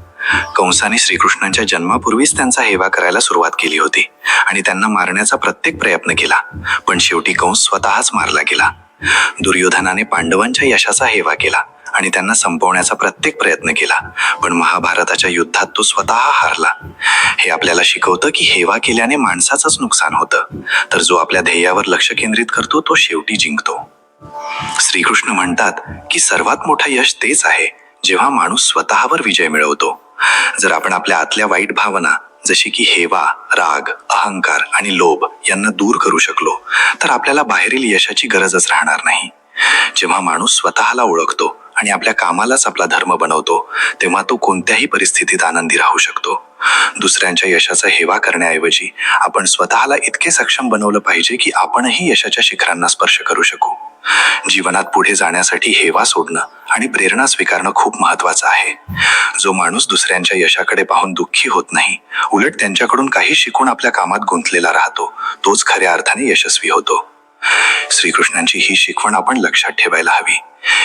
कंसाने श्रीकृष्णांच्या जन्मापूर्वीच त्यांचा हेवा करायला सुरुवात केली होती आणि त्यांना मारण्याचा प्रत्येक प्रयत्न केला, पण शेवटी कंस स्वतःच मारला गेला. दुर्योधनाने पांडवांच्या यशाचा हेवा केला आणि त्यांना संपवण्याचा प्रत्येक प्रयत्न केला, पण महाभारताच्या युद्धात तो स्वतः हारला. हे आपल्याला शिकवतं की हेवा केल्याने माणसाचंच नुकसान होतं, तर जो आपल्या ध्येयावर लक्ष केंद्रित करतो तो शेवटी जिंकतो. श्रीकृष्ण म्हणतात की सर्वात मोठं यश तेच आहे जेव्हा माणूस स्वतःवर विजय मिळवतो. जर आपण आपल्या आतल्या वाईट भावना जशी की हेवा, राग, अहंकार आणि लोभ यांना दूर करू शकलो तर आपल्याला बाहेरील यशाची गरजच राहणार नाही. जेव्हा माणूस स्वतःला ओळखतो आणि आपल्या कामालाच आपला धर्म बनवतो तेव्हा तो कोणत्याही परिस्थितीत आनंदी राहू शकतो. दुसऱ्यांच्या यशाचा हेवा करण्याऐवजी आपण स्वतःला इतके सक्षम बनवलं पाहिजे की आपणही यशाच्या शिखरांना स्पर्श करू शकू. जीवनात पुढे जाण्यासाठी हेवा सोडणं आणि प्रेरणा स्वीकारणं खूप महत्वाचं आहे. जो माणूस दुसऱ्यांच्या यशाकडे पाहून दुःखी होत नाही, उलट त्यांच्याकडून काही शिकून आपल्या कामात गुंतलेला राहतो, तोच खऱ्या अर्थाने यशस्वी होतो. श्रीकृष्णांची ही शिकवण आपण लक्षात ठेवायला हवी.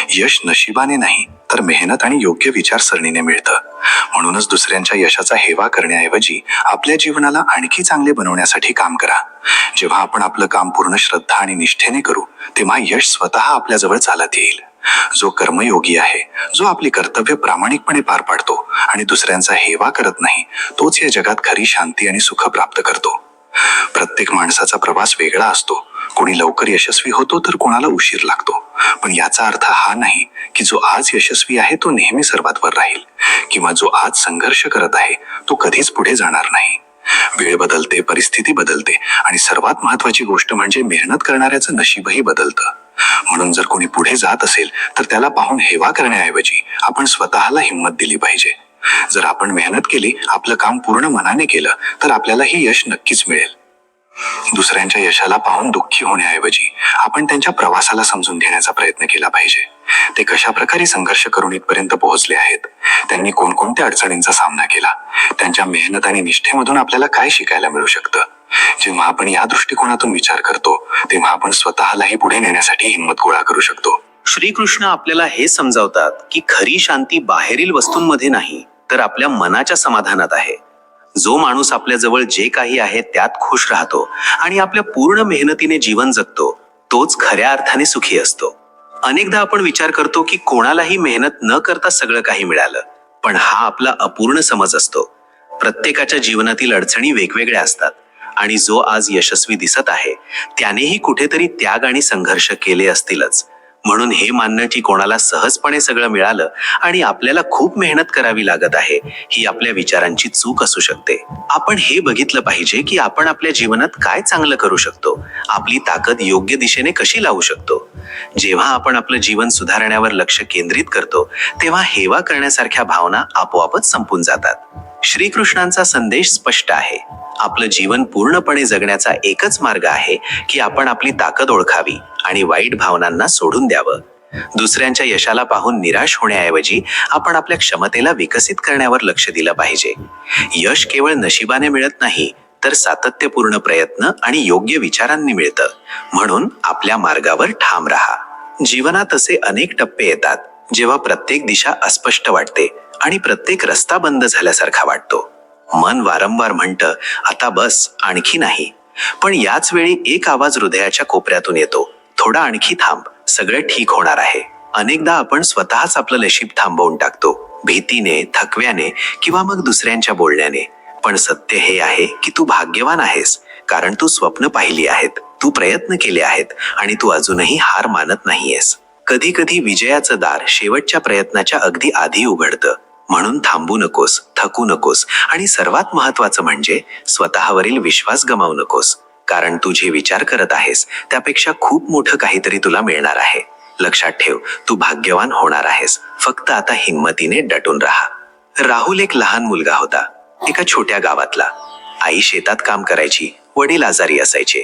यश नशिबाने नाही तर मेहनत आणि योग्य विचारसरणीने मिळतं. म्हणूनच दुसऱ्यांच्या यशाचा हेवा करण्याऐवजी आपल्या जीवनाला आणखी चांगले बनवण्यासाठी काम करा. जेव्हा आपण आपलं काम पूर्ण श्रद्धा आणि निष्ठेने करू तेव्हा यश स्वतः आपल्याजवळ चालत येईल. जो कर्मयोगी आहे, जो आपली कर्तव्य प्रामाणिकपणे पार पाडतो आणि दुसऱ्यांचा हेवा करत नाही, तोच या जगात खरी शांती आणि सुख प्राप्त करतो. प्रत्येक माणसाचा प्रवास वेगळा असतो. कोणी लवकर यशस्वी होतो तर कोणाला उशीर लागतो, पण याचा अर्थ हा नाही की जो आज यशस्वी आहे तो नेहमी सर्वात वर राहील किंवा जो आज संघर्ष करत आहे तो कधीच पुढे जाणार नाही. वेळ बदलते, परिस्थिती बदलते आणि सर्वात महत्वाची गोष्ट म्हणजे मेहनत करणाऱ्याचं नशीबही बदलतं. म्हणून जर कोणी पुढे जात असेल तर त्याला पाहून हेवा करण्याऐवजी आपण स्वतःला हिंमत दिली पाहिजे. जर आपण मेहनत केली, आपलं काम पूर्ण मनाने केलं तर आपल्याला हे यश नक्कीच मिळेल. दुसऱ्यांच्या यशाला पाहून दुःखी होण्याऐवजी आपण त्यांच्या प्रवासाला समजून घेण्याचा प्रयत्न केला पाहिजे. ते कशा प्रकारे संघर्ष करून इथपर्यंत पोहोचले आहेत, त्यांनी कोणकोणत्या अडचणींचा सामना केला, त्यांच्या मेहनत आणि निष्ठेमधून आपल्याला काय शिकायला मिळू शकतं. जेव्हा आपण या दृष्टिकोनातून विचार करतो तेव्हा आपण स्वतःलाही पुढे नेण्यासाठी हिंमत गोळा करू शकतो. श्रीकृष्ण आपल्याला हे समजावतात की खरी शांती बाहेरील वस्तूंमध्ये नाही तर आपल्या मनाच्या समाधानात आहे. जो माणूस आपल्याजवळ जे काही आहे त्यात खुश राहतो आणि आपल्या पूर्ण मेहनतीने जीवन जगतो तोच खऱ्या अर्थाने सुखी असतो. अनेकदा आपण विचार करतो की कोणालाही मेहनत न करता सगळं काही मिळालं, पण हा आपला अपूर्ण समज असतो. प्रत्येकाच्या जीवनातील अडचणी वेगवेगळ्या असतात आणि जो आज यशस्वी दिसत आहे त्यानेही कुठेतरी त्याग आणि संघर्ष केले असतीलच. म्हणून हे मानणं की कोणाला सहजपणे सगळं मिळालं आणि आपल्याला खूप मेहनत करावी लागत आहे ही आपल्या विचारांची चूक असू शकते. आपण हे बघितलं पाहिजे की आपण आपल्या जीवनात काय चांगलं करू शकतो, आपली ताकद योग्य दिशेने कशी लावू शकतो. जेव्हा आपण आपलं जीवन सुधारण्यावर लक्ष केंद्रित करतो तेव्हा हेवा करण्यासारख्या भावना आपोआपच संपून जातात. श्रीकृष्णांचा संदेश स्पष्ट आहे. आपलं जीवन पूर्णपणे जगण्याचा एकच मार्ग आहे की आपण आपली ताकद ओळखावी आणि वाईट भावनांना सोडून द्यावं. दुसऱ्यांच्या यशाला पाहून निराश होण्याऐवजी आपण आपल्या क्षमतेला विकसित करण्यावर लक्ष दिलं पाहिजे. यश केवळ नशिबाने मिळत नाही तर सातत्यपूर्ण प्रयत्न आणि योग्य विचारांनी मिळतं. म्हणून आपल्या मार्गावर ठाम राहा. जीवनात असे अनेक टप्पे येतात जेव्हा प्रत्येक दिशा अस्पष्ट वाटते आणि प्रत्येक रस्ता बंद झाल्यासारखा वाटतो. मन वारंवार म्हणतं, आता बस, आणखी नाही. पण याच वेळी एक आवाज हृदयाच्या कोपऱ्यातून येतो, थोडा आणखी थांब, सगळं ठीक होणार आहे. अनेकदा आपण स्वतःच आपलं नशीब थांबवून टाकतो, भीतीने, थकव्याने किंवा मग दुसऱ्यांच्या बोलण्याने. पण सत्य हे आहे की तू भाग्यवान आहेस, कारण तू स्वप्न पाहिली आहेत, तू प्रयत्न केले आहेत आणि तू अजूनही हार मानत नाहीयेस. कधी कधी विजयाचं दार शेवटच्या प्रयत्नाच्या अगदी आधी उघडतं. म्हणून थांबू नकोस, थकू नकोस आणि सर्वात महत्वाचं म्हणजे स्वतःवरील विश्वास गमावू नकोस. कारण तू जे विचार करत आहेस त्यापेक्षा खूप मोठं काहीतरी तुला मिळणार आहे. लक्षात ठेव, तू भाग्यवान होणार आहेस. फक्त आता हिंमतीने डटून राहा. राहुल एक लहान मुलगा होता, एका छोट्या गावातला. आई शेतात काम करायची, वडील आजारी असायचे.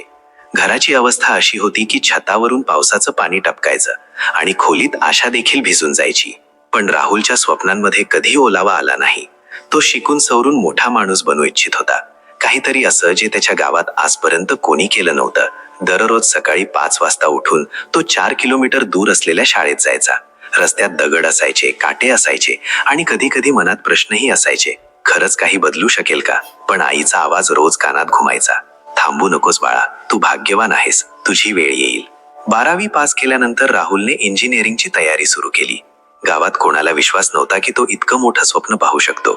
घराची अवस्था अशी होती की छतावरून पावसाचं पाणी टपकायचं आणि खोलीत आशा देखील भिजून जायची. पण राहुलच्या स्वप्नांमध्ये कधी ओलावा आला नाही. तो शिकून सवरून मोठा माणूस बनू इच्छित होता. काहीतरी असं जे त्याच्या गावात आजपर्यंत कोणी केलं नव्हतं. दररोज सकाळी 5 वाजता उठून तो 4 किलोमीटर दूर असलेल्या शाळेत जायचा. रस्त्यात दगड असायचे, काटे असायचे आणि कधी कधी मनात प्रश्नही असायचे, खरंच काही बदलू शकेल का? पण आईचा आवाज रोज कानात घुमायचा, थांबू नकोस बाळा, तू भाग्यवान आहेस, तुझी वेळ येईल. 12वी पास केल्यानंतर राहुलने इंजिनिअरिंगची तयारी सुरू केली. गावात कोणाला विश्वास नव्हता की तो इतकं मोठं स्वप्न पाहू शकतो.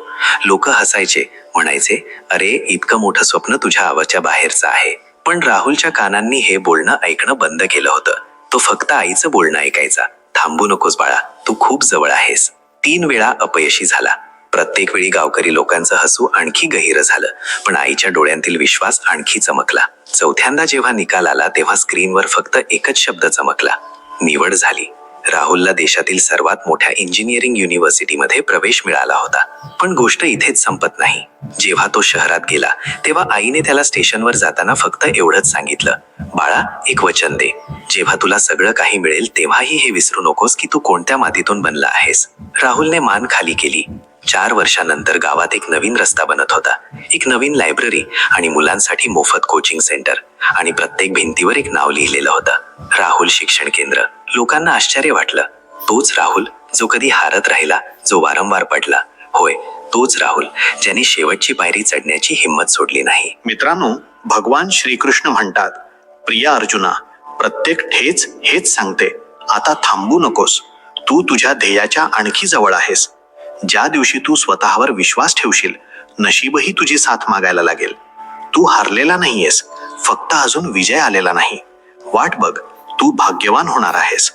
लोक हसायचे, म्हणायचे, अरे इतकं मोठं स्वप्न तुझ्या आवाच्या बाहेरचं आहे. पण राहुलच्या कानांनी हे बोलणं ऐकणं बंद केलं होतं. तो फक्त आईचं बोलणं ऐकायचा, थांबू नकोस बाळा, तू खूप जवळ आहेस. 3 वेळा अपयशी झाला. प्रत्येक वेळी गावकरी लोकांचं हसू आणखी गहिरं झालं, पण आईच्या डोळ्यांतील विश्वास आणखी चमकला. 4थ्यांदा जेव्हा निकाल आला तेव्हा स्क्रीनवर फक्त एकच शब्द चमकला, निवड झाली. राहुलला देशातील सर्वात मोठ्या इंजिनिअरिंग युनिव्हर्सिटीमध्ये प्रवेश मिळाला होता. पण गोष्ट इथेच संपत नाही. जेव्हा तो शहरात गेला तेव्हा आईने त्याला स्टेशनवर जाताना फक्त एवढंच सांगितलं, बाळा एक वचन दे, जेव्हा तुला सगळं काही मिळेल तेव्हाही हे विसरू नकोस की तू कोणत्या मातीतून बनला आहेस. राहुलने मान खाली केली. 4 वर्षानंतर गावात एक नवीन रस्ता बनत होता, एक नवीन लायब्ररी आणि मुलांसाठी मोफत कोचिंग सेंटर आणि प्रत्येक भिंतीवर एक नाव लिहिलेलं होतं, राहुल शिक्षण केंद्र. लोकांना आश्चर्य वाटलं, तोच राहुल जो कधी हारत राहिला, जो वारंवार पडला. होय, तोच राहुल ज्याने शेवटची पायरी चढण्याची हिंमत सोडली नाही. मित्रांनो, भगवान श्रीकृष्ण म्हणतात, प्रिय अर्जुना, प्रत्येक ठेच हेच सांगते, आता थांबू नकोस, तू तुझ्या ध्येयाच्या आणखी जवळ आहेस. ज्या दिवशी तू स्वतःवर विश्वास ठेवशील, नशीबही तुझी साथ मागायला लागेल. तू हारलेला नाहीयेस, फक्त अजून विजय आलेला नाही. वाट बघ, तू भाग्यवान होणार आहेस.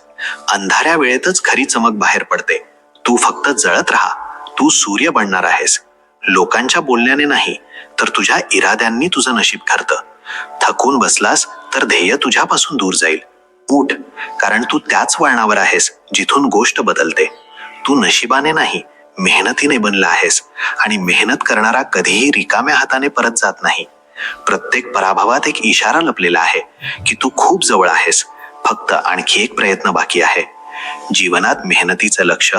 अंधाऱ्या वेळेतच खरी चमक बाहेर पडते. तू फक्त जळत राहा, तू सूर्य बनणार आहेस. लोकांच्या बोलण्याने नाही, तर तुझ्या इराद्यांनी तुझं नशीब ठरतं. थकून बसलास तर ध्येय तुझ्यापासून दूर जाईल. उठ, कारण तू त्याच वळणावर आहेस जिथून गोष्ट बदलते. तू नशिबाने नाही, मेहनतीने बनला आहेस आणि मेहनत करणारा कधीही रिकाम्या हाताने परत जात नाही. प्रत्येक पराभवात एक इशारा लपलेला आहे की तू खूप जवळ आहेस, फक्त आणखी एक प्रयत्न बाकी आहे. जीवनात मेहनतीचं लक्ष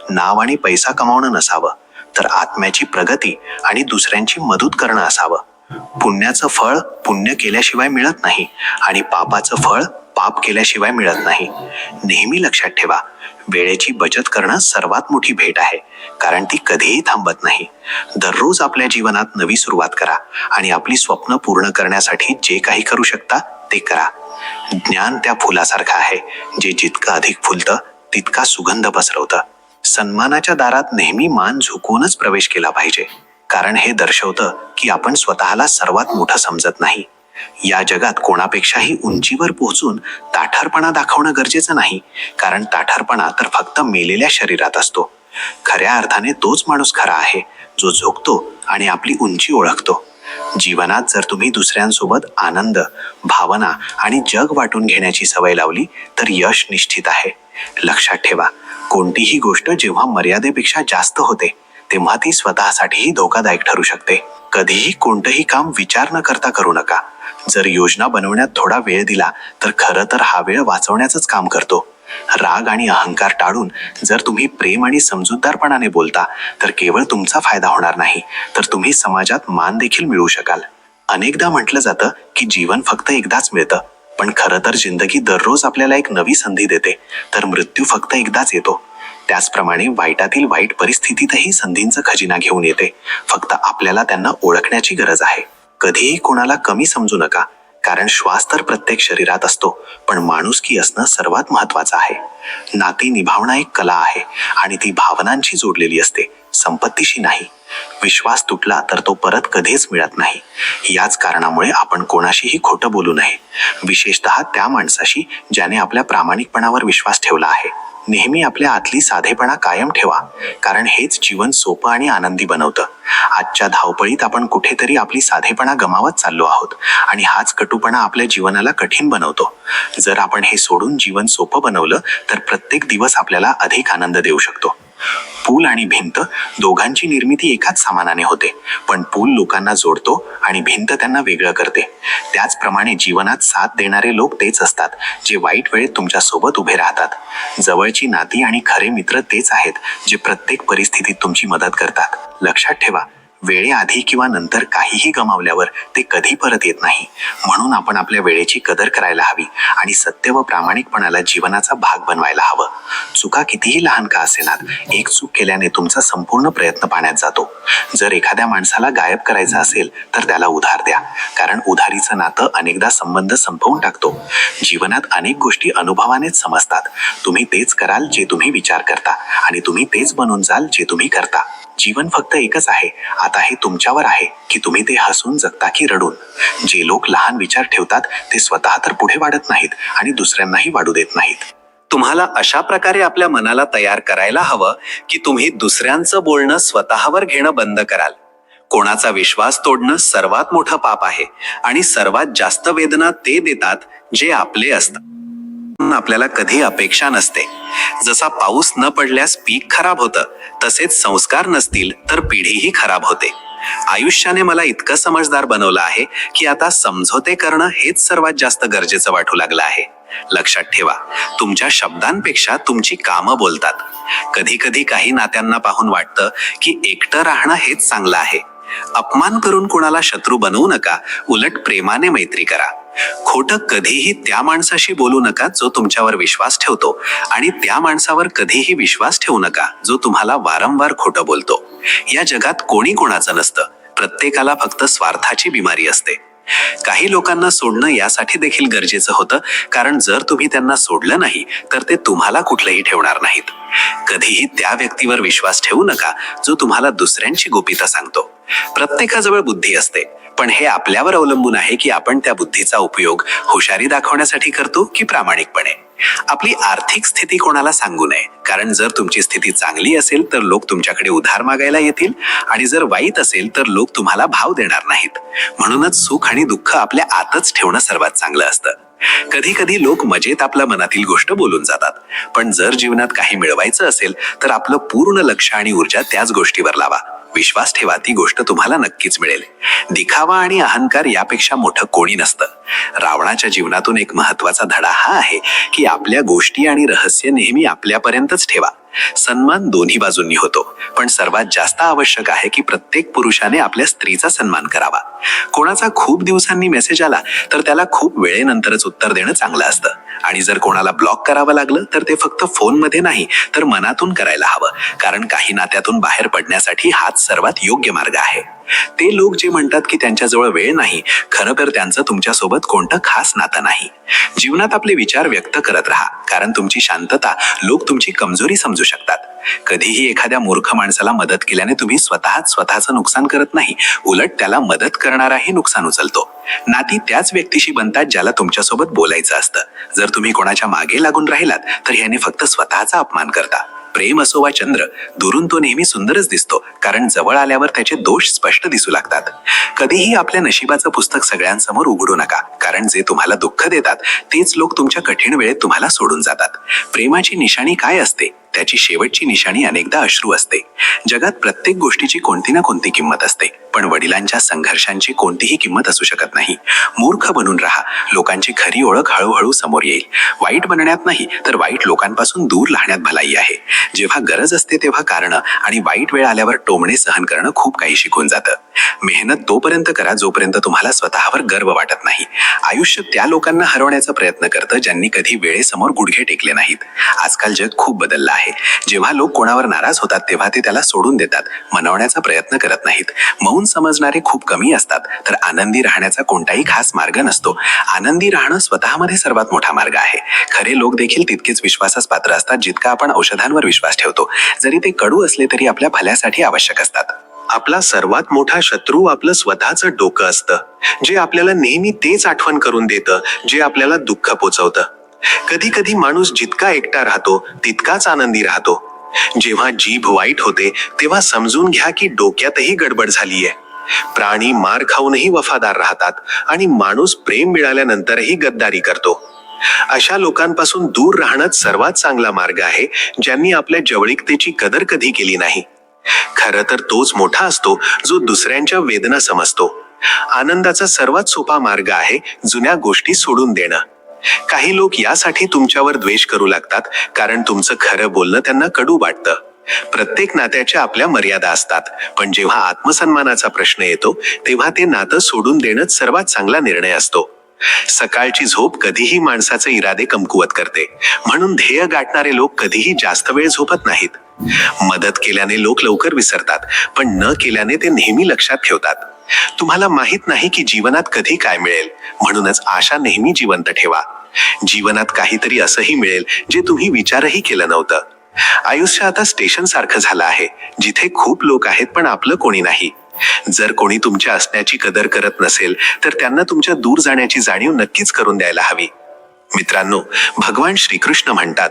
नाव आणि पैसा कमावणं नसावं, तर आत्म्याची प्रगती आणि दुसऱ्यांची मदत करणं असावं. पुण्याचं फळ पुण्य केल्याशिवाय मिळत नाही आणि पापाचं फळ पाप केल्याशिवाय मिळत नाही. नेहमी लक्षात ठेवा, वेळेची बचत करणं सर्वात मोठी भेट आहे, कारण ती कधीही थांबत नाही. दररोज आपल्या जीवनात नवी सुरुवात करा आणि आपली स्वप्न पूर्ण करण्यासाठी जे काही करू शकता ते करा. ज्ञान त्या फुलासारखं आहे, जे जितकं अधिक फुलतं तितका सुगंध पसरवतं. सन्मानाच्या दारात नेहमी मान झुकवूनच प्रवेश केला पाहिजे, कारण हे दर्शवतं की आपण स्वतःला सर्वात मोठं समजत नाही. या जगात कोणापेक्षाही उंचीवर पोहोचून ताठरपणा दाखवणं गरजेचं नाही, कारण ताठरपणा तर फक्त मेलेल्या शरीरात असतो. खऱ्या अर्थाने तोच माणूस खरा आहे जो झोकतो आणि आपली उंची ओळखतो. जीवनात जर तुम्ही दुसऱ्यांसोबत आनंद, भावना आणि जग वाटून घेण्याची सवय लावली तर यश निश्चित आहे. लक्षात ठेवा, कोणतीही गोष्ट जेव्हा मर्यादेपेक्षा जास्त होते तेव्हा ती स्वतःसाठीही धोकादायक ठरू शकते. कधीही कोणतंही काम विचार न करता करू नका. जर योजना बनवण्यात थोडा वेळ दिला तर खरं तर हा वेळ वाचवण्याचंच काम करतो. राग आणि अहंकार टाळून जर तुम्ही प्रेम आणि समजूतदारपणाने बोलता तर केवळ तुमचा फायदा होणार नाही, तर तुम्ही समाजात मान देखील मिळवू शकाल. अनेकदा म्हटलं जातं की जीवन फक्त एकदाच मिळतं, पण खरं तर जिंदगी दररोज आपल्याला एक नवी संधी देते, तर मृत्यू फक्त एकदाच येतो. त्याचप्रमाणे वाईटातील वाईट परिस्थितीतही संधींचा खजिना घेऊन येते, फक्त आपल्याला त्यांना ओळखण्याची गरज आहे. कधीही कोणाला कमी समजू नका, कारण श्वास तर प्रत्येक शरीरात असतो, पण माणुसकी असणं सर्वात महत्वाचं आहे. नाती निभावणं एक कला आहे आणि ती भावनांशी जोडलेली असते, संपत्तीशी नाही. विश्वास तुटला तर तो परत कधीच मिळत नाही. याच कारणामुळे आपण कोणाशीही खोटं बोलू नये, विशेषतः त्या माणसाशी ज्याने आपल्या प्रामाणिकपणावर विश्वास ठेवला आहे. नेहमी आपल्या आतली साधेपणा कायम ठेवा, कारण हेच जीवन सोपं आणि आनंदी बनवतं. आजच्या धावपळीत आपण कुठेतरी आपली साधेपणा गमावत चाललो आहोत आणि हाच कटुपणा आपल्या जीवनाला कठीण बनवतो. जर आपण हे सोडून जीवन सोपं बनवलं तर प्रत्येक दिवस आपल्याला अधिक आनंद देऊ शकतो. पूल आणि भिंत दोघांची निर्मिती एकाच सामानाने होते, पण पूल लोकांना जोडतो आणि भिंत त्यांना वेगळं करते. त्याचप्रमाणे जीवनात साथ देणारे लोक तेच असतात जे वाईट वेळेत तुमच्या सोबत उभे राहतात. जवळची नाती आणि खरे मित्र तेच आहेत जे प्रत्येक परिस्थितीत तुमची मदत करतात. लक्षात ठेवा, वेळेआधी किंवा नंतर काहीही गमावल्यावर ते कधी परत येत नाही. म्हणून आपण आपल्या वेळेची कदर करायला हवी आणि सत्य व प्रामाणिकपणाला जीवनाचा भाग बनवायला हवं. चुका कितीही लहान का असेनात, एक चूक केल्याने तुमचा संपूर्ण प्रयत्न पाण्यात जातो. जर एखाद्या माणसाला गायब करायचं असेल तर त्याला उधार द्या, कारण उधारीचं नातं अनेकदा संबंध संपवून टाकतो. जीवनात अनेक गोष्टी अनुभवानेच समजतात. तुम्ही तेच कराल जे तुम्ही विचार करता आणि तुम्ही तेच बनून जाल जे तुम्ही करता. जीवन फक्त एकच आहे. आता हे तुमच्यावर आहे की तुम्ही ते हसून जगता की रडून. जे लोक लहान विचार ठेवतात ते स्वतः तर पुढे वाढत नाहीत आणि दुसऱ्यांनाही वाढू देत नाहीत. तुम्हाला अशा प्रकारे आपल्या मनाला तयार करायला हवं की तुम्ही दुसऱ्यांचं बोलणं स्वतःवर घेणं बंद कराल. कोणाचा विश्वास तोडणं सर्वात मोठं पाप आहे आणि सर्वात जास्त वेदना ते देतात जे आपले असतात, आपल्याला कधी अपेक्षा नसते. जसा पाऊस न पडल्यास पीक खराब होतं, तसेच संस्कार नसतील तर पिढीही खराब होते. आयुष्याने मला इतकं समजदार बनवलं आहे की आता समझोते करणं हेच सर्वात जास्त गरजेचं वाटू लागलं आहे. लक्षात ठेवा, तुमच्या शब्दांपेक्षा तुमची कामं बोलतात. कधी कधी काही नात्यांना पाहून वाटतं की एकटं राहणं हेच चांगलं आहे. अपमान करून कोणाला शत्रू बनवू नका, उलट प्रेमाने मैत्री करा. खोटं कधीही त्या माणसाशी बोलू नका जो तुमच्यावर विश्वास ठेवतो, आणि त्या माणसावर कधीही विश्वास ठेवू नका जो तुम्हाला वारंवार खोटं बोलतो. या जगात कोणी कोणाचं नसतं, प्रत्येकाला फक्त स्वार्थाची बिमारी असते. काही लोकांना सोडणं यासाठी देखील गरजेचं होतं, कारण जर तुम्ही त्यांना सोडलं नाही तर ते तुम्हाला कुठलंही ठेवणार नाहीत. कधीही त्या व्यक्तीवर विश्वास ठेवू नका जो तुम्हाला दुसऱ्यांची गुपितं सांगतो. प्रत्येकाजवळ बुद्धी असते, पण हे आपल्यावर अवलंबून आहे की आपण त्या बुद्धीचा उपयोग हुशारी दाखवण्यासाठी करतो की प्रामाणिकपणे. आपली आर्थिक स्थिती कोणाला सांगू नये, कारण जर तुमची स्थिती चांगली असेल तर लोक तुमच्याकडे उधार मागायला येतील आणि जर वाईट असेल तर लोक तुम्हाला भाव देणार नाहीत. म्हणूनच सुख आणि दुःख आपल्या आतच ठेवणं सर्वात चांगलं असतं. कधी कधी लोक मजेत आपल्या मनातील गोष्ट बोलून जातात, पण जर जीवनात काही मिळवायचं असेल तर आपलं पूर्ण लक्ष आणि ऊर्जा त्याच गोष्टीवर लावा. विश्वास ठेवा, ती गोष्ट तुम्हाला नक्कीच मिळेल. दिखावा आणि अहंकार यापेक्षा मोठं कोणी नसतं. रावणाच्या जीवनातून एक महत्वाचा धडा हा आहे की आपल्या गोष्टी आणि रहस्य नेहमी आपल्यापर्यंतच ठेवा. सन्मान दोन्ही बाजूंनी होतो, पण सर्वात जास्त आवश्यक आहे की प्रत्येक पुरुषाने आपल्या स्त्रीचा सन्मान करावा. कोणाचा खूप दिवसांनी मेसेज आला तर त्याला खूप वेळेनंतरच उत्तर देणं चांगलं असतं, आणि जर कोणाला ब्लॉक करावं लागलं तर ते फक्त फोनमध्ये नाही तर मनातून करायला हवं, कारण काही नात्यातून बाहेर पडण्यासाठी हाच सर्वात योग्य मार्ग आहे. ते लोक जे म्हणतात की त्यांच्याजवळ वेळ नाही, खरं तर त्यांचं तुमच्यासोबत कोणतं खास नातं नाही. जीवनात आपले विचार व्यक्त करत राहा, कारण तुमची शांतता लोक तुमची कमजोरी समजू शकतात. कधीही एखाद्या मूर्ख माणसाला मदत केल्याने तुम्ही स्वतःचं नुकसान करत नाही, उलट त्याला मदत करणाराही नुकसान उचलतो. नाती त्याच व्यक्तीशी बनतात ज्याला तुमच्यासोबत बोलायचं असतं. जर तुम्ही कोणाच्या मागे लागून राहिलात तर याने फक्त स्वतःचा अपमान करता. प्रेम असो वा चंद्र, दुरून तो नेहमी सुंदरच दिसतो, कारण जवळ आल्यावर त्याचे दोष स्पष्ट दिसू लागतात. कधीही आपल्या नशिबाचं पुस्तक सगळ्यांसमोर उघडू नका, कारण जे तुम्हाला दुःख देतात तेच लोक तुमच्या कठीण वेळेत तुम्हाला सोडून जातात. प्रेमाची निशाणी काय असते? त्याची शेवटची निशाणी अनेकदा अश्रू असते. जगात प्रत्येक गोष्टीची कोणती ना कोणती किंमत असते, पण वडिलांच्या संघर्षांची कोणतीही किंमत असू शकत नाही. मूर्ख बनून राहा, लोकांची खरी ओळख हळूहळू समोर येईल. वाईट बनण्यात नाही तर वाईट लोकांपासून दूर राहण्यात भलाई आहे. जेव्हा गरज असते तेव्हा कारणं आणि वाईट वेळ आल्यावर टोमणे सहन करणं खूप काही शिकून जातं. मेहनत तोपर्यंत करा जोपर्यंत तुम्हाला स्वतःवर गर्व वाटत नाही. आयुष्य त्या लोकांना हरवण्याचा प्रयत्न करतं ज्यांनी कधी वेळेसमोर गुडघे टेकले नाहीत. आजकाल जग खूप बदललं आहे. जेव्हा लोक कोणावर नाराज होतात तेव्हा ते त्याला सोडून देतात, मनवण्याचा प्रयत्न करत नाहीत. मौन समजणारे खूप कमी असतात, तर आनंदी राहण्याचा कोणताही खास मार्ग नसतो. आनंदी राहणं स्वतःमध्ये सर्वात मोठा मार्ग आहे. खरे लोक देखील तितकेच विश्वासास पात्र असतात जितका आपण औषधांवर विश्वास ठेवतो, जरी ते कडू असले तरी आपल्या भल्यासाठी आवश्यक असतात. आपला सर्वात मोठा शत्रू आपलं स्वतःचं डोकं असतं, जे आपल्याला नेहमी तेच आठवण करून देतं जे आपल्याला दुःख पोचवतं. कधी कधी माणूस जितका एकटा राहतो तितकाच आनंदी राहतो. जेव्हा जीभ वाईट होते तेव्हा समजून घ्या की डोक्यातही गडबड झालीये. प्राणी मार खाऊनही वफादार राहतात आणि माणूस प्रेम मिळाल्यानंतरही गद्दारी करतो. अशा लोकांपासून दूर राहणंच सर्वात चांगला मार्ग आहे, ज्यांनी आपल्या जवळीकतेची कदर कधी केली नाही. खरं तर तोच मोठा असतो जो दुसऱ्यांच्या वेदना समजतो. आनंदाचा सर्वात सोपा मार्ग आहे जुन्या गोष्टी सोडून देणं. काही लोक यासाठी तुमच्यावर द्वेष करू लागतात कारण तुमचं खरं बोलणं त्यांना कडू वाटतं. प्रत्येक नात्याच्या आपल्या मर्यादा असतात, पण जेव्हा आत्मसन्मानाचा प्रश्न येतो तेव्हा ते नातं सोडून देणंच सर्वात चांगला निर्णय असतो. सकाळची झोप कधीही माणसाचे इरादे कमकुवत करते, म्हणून ध्येय गाठणारे लोक कधीही जास्त वेळ झोपत नाहीत. मदत केल्याने लोक लवकर विसरतात, पण न केल्याने ते नेहमी लक्षात ठेवतात. तुम्हाला माहित नाही की जीवनात कधी काय मिळेल, म्हणूनच आशा नेहमी जिवंत ठेवा. जीवनात काहीतरी असंही मिळेल जे तुम्ही विचारही केलं नव्हतं. आयुष्य आता स्टेशन सारखं झालं आहे, जिथे खूप लोक आहेत पण आपलं कोणी नाही. जर कोणी तुमच्या असण्याची कदर करत नसेल तर त्यांना तुमच्या दूर जाण्याची जाणीव नक्कीच करून द्यायला हवी. मित्रांनो, भगवान श्रीकृष्ण म्हणतात,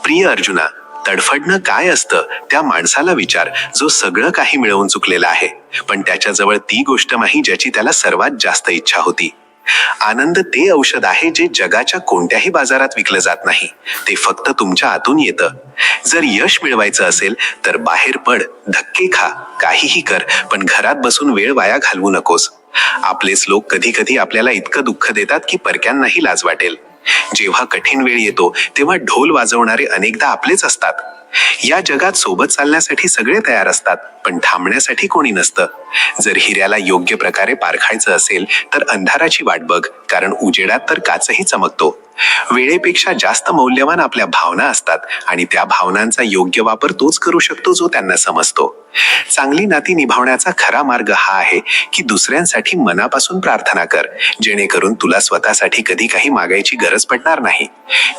प्रिय अर्जुना, तडफडणं काय असतं त्या माणसाला विचार जो सगळं काही मिळवून चुकलेला आहे, पण त्याच्याजवळ ती गोष्ट नाही ज्याची त्याला सर्वात जास्त इच्छा होती. आनंद ते औषध आहे जे जगाच्या कोणत्याही बाजारात विकलं जात नाही, ते फक्त तुमच्या आतून येतं. जर यश मिळवायचं असेल तर बाहेर पड, धक्के खा, काहीही कर, पण घरात बसून वेळ वाया घालवू नकोस. आपलेच लोक कधी कधी आपल्याला इतकं दुःख देतात की परक्यांनाही लाज वाटेल. जेव्हा कठीण वेळ येतो तेव्हा ढोल वाजवणारे अनेकदा आपलेच असतात. या जगात सोबत चालण्यासाठी सगळे तयार असतात, पण थांबण्यासाठी कोणी नसतं. जर हिऱ्याला योग्य प्रकारे पारखायचं असेल तर अंधाराची वाट बघ, कारण उजेडात तर काचही चमकतो. वेळेपेक्षा जास्त मौल्यवान आपल्या भावना असतात आणि त्या भावनांचा योग्य वापर तोच करू शकतो जो त्यांना समजतो. चांगली नाती निभावण्याचा खरा मार्ग हा आहे की दुसऱ्यांसाठी मनापासून प्रार्थना कर, जेणेकरून तुला स्वतःसाठी कधी काही मागायची गरज पडणार नाही.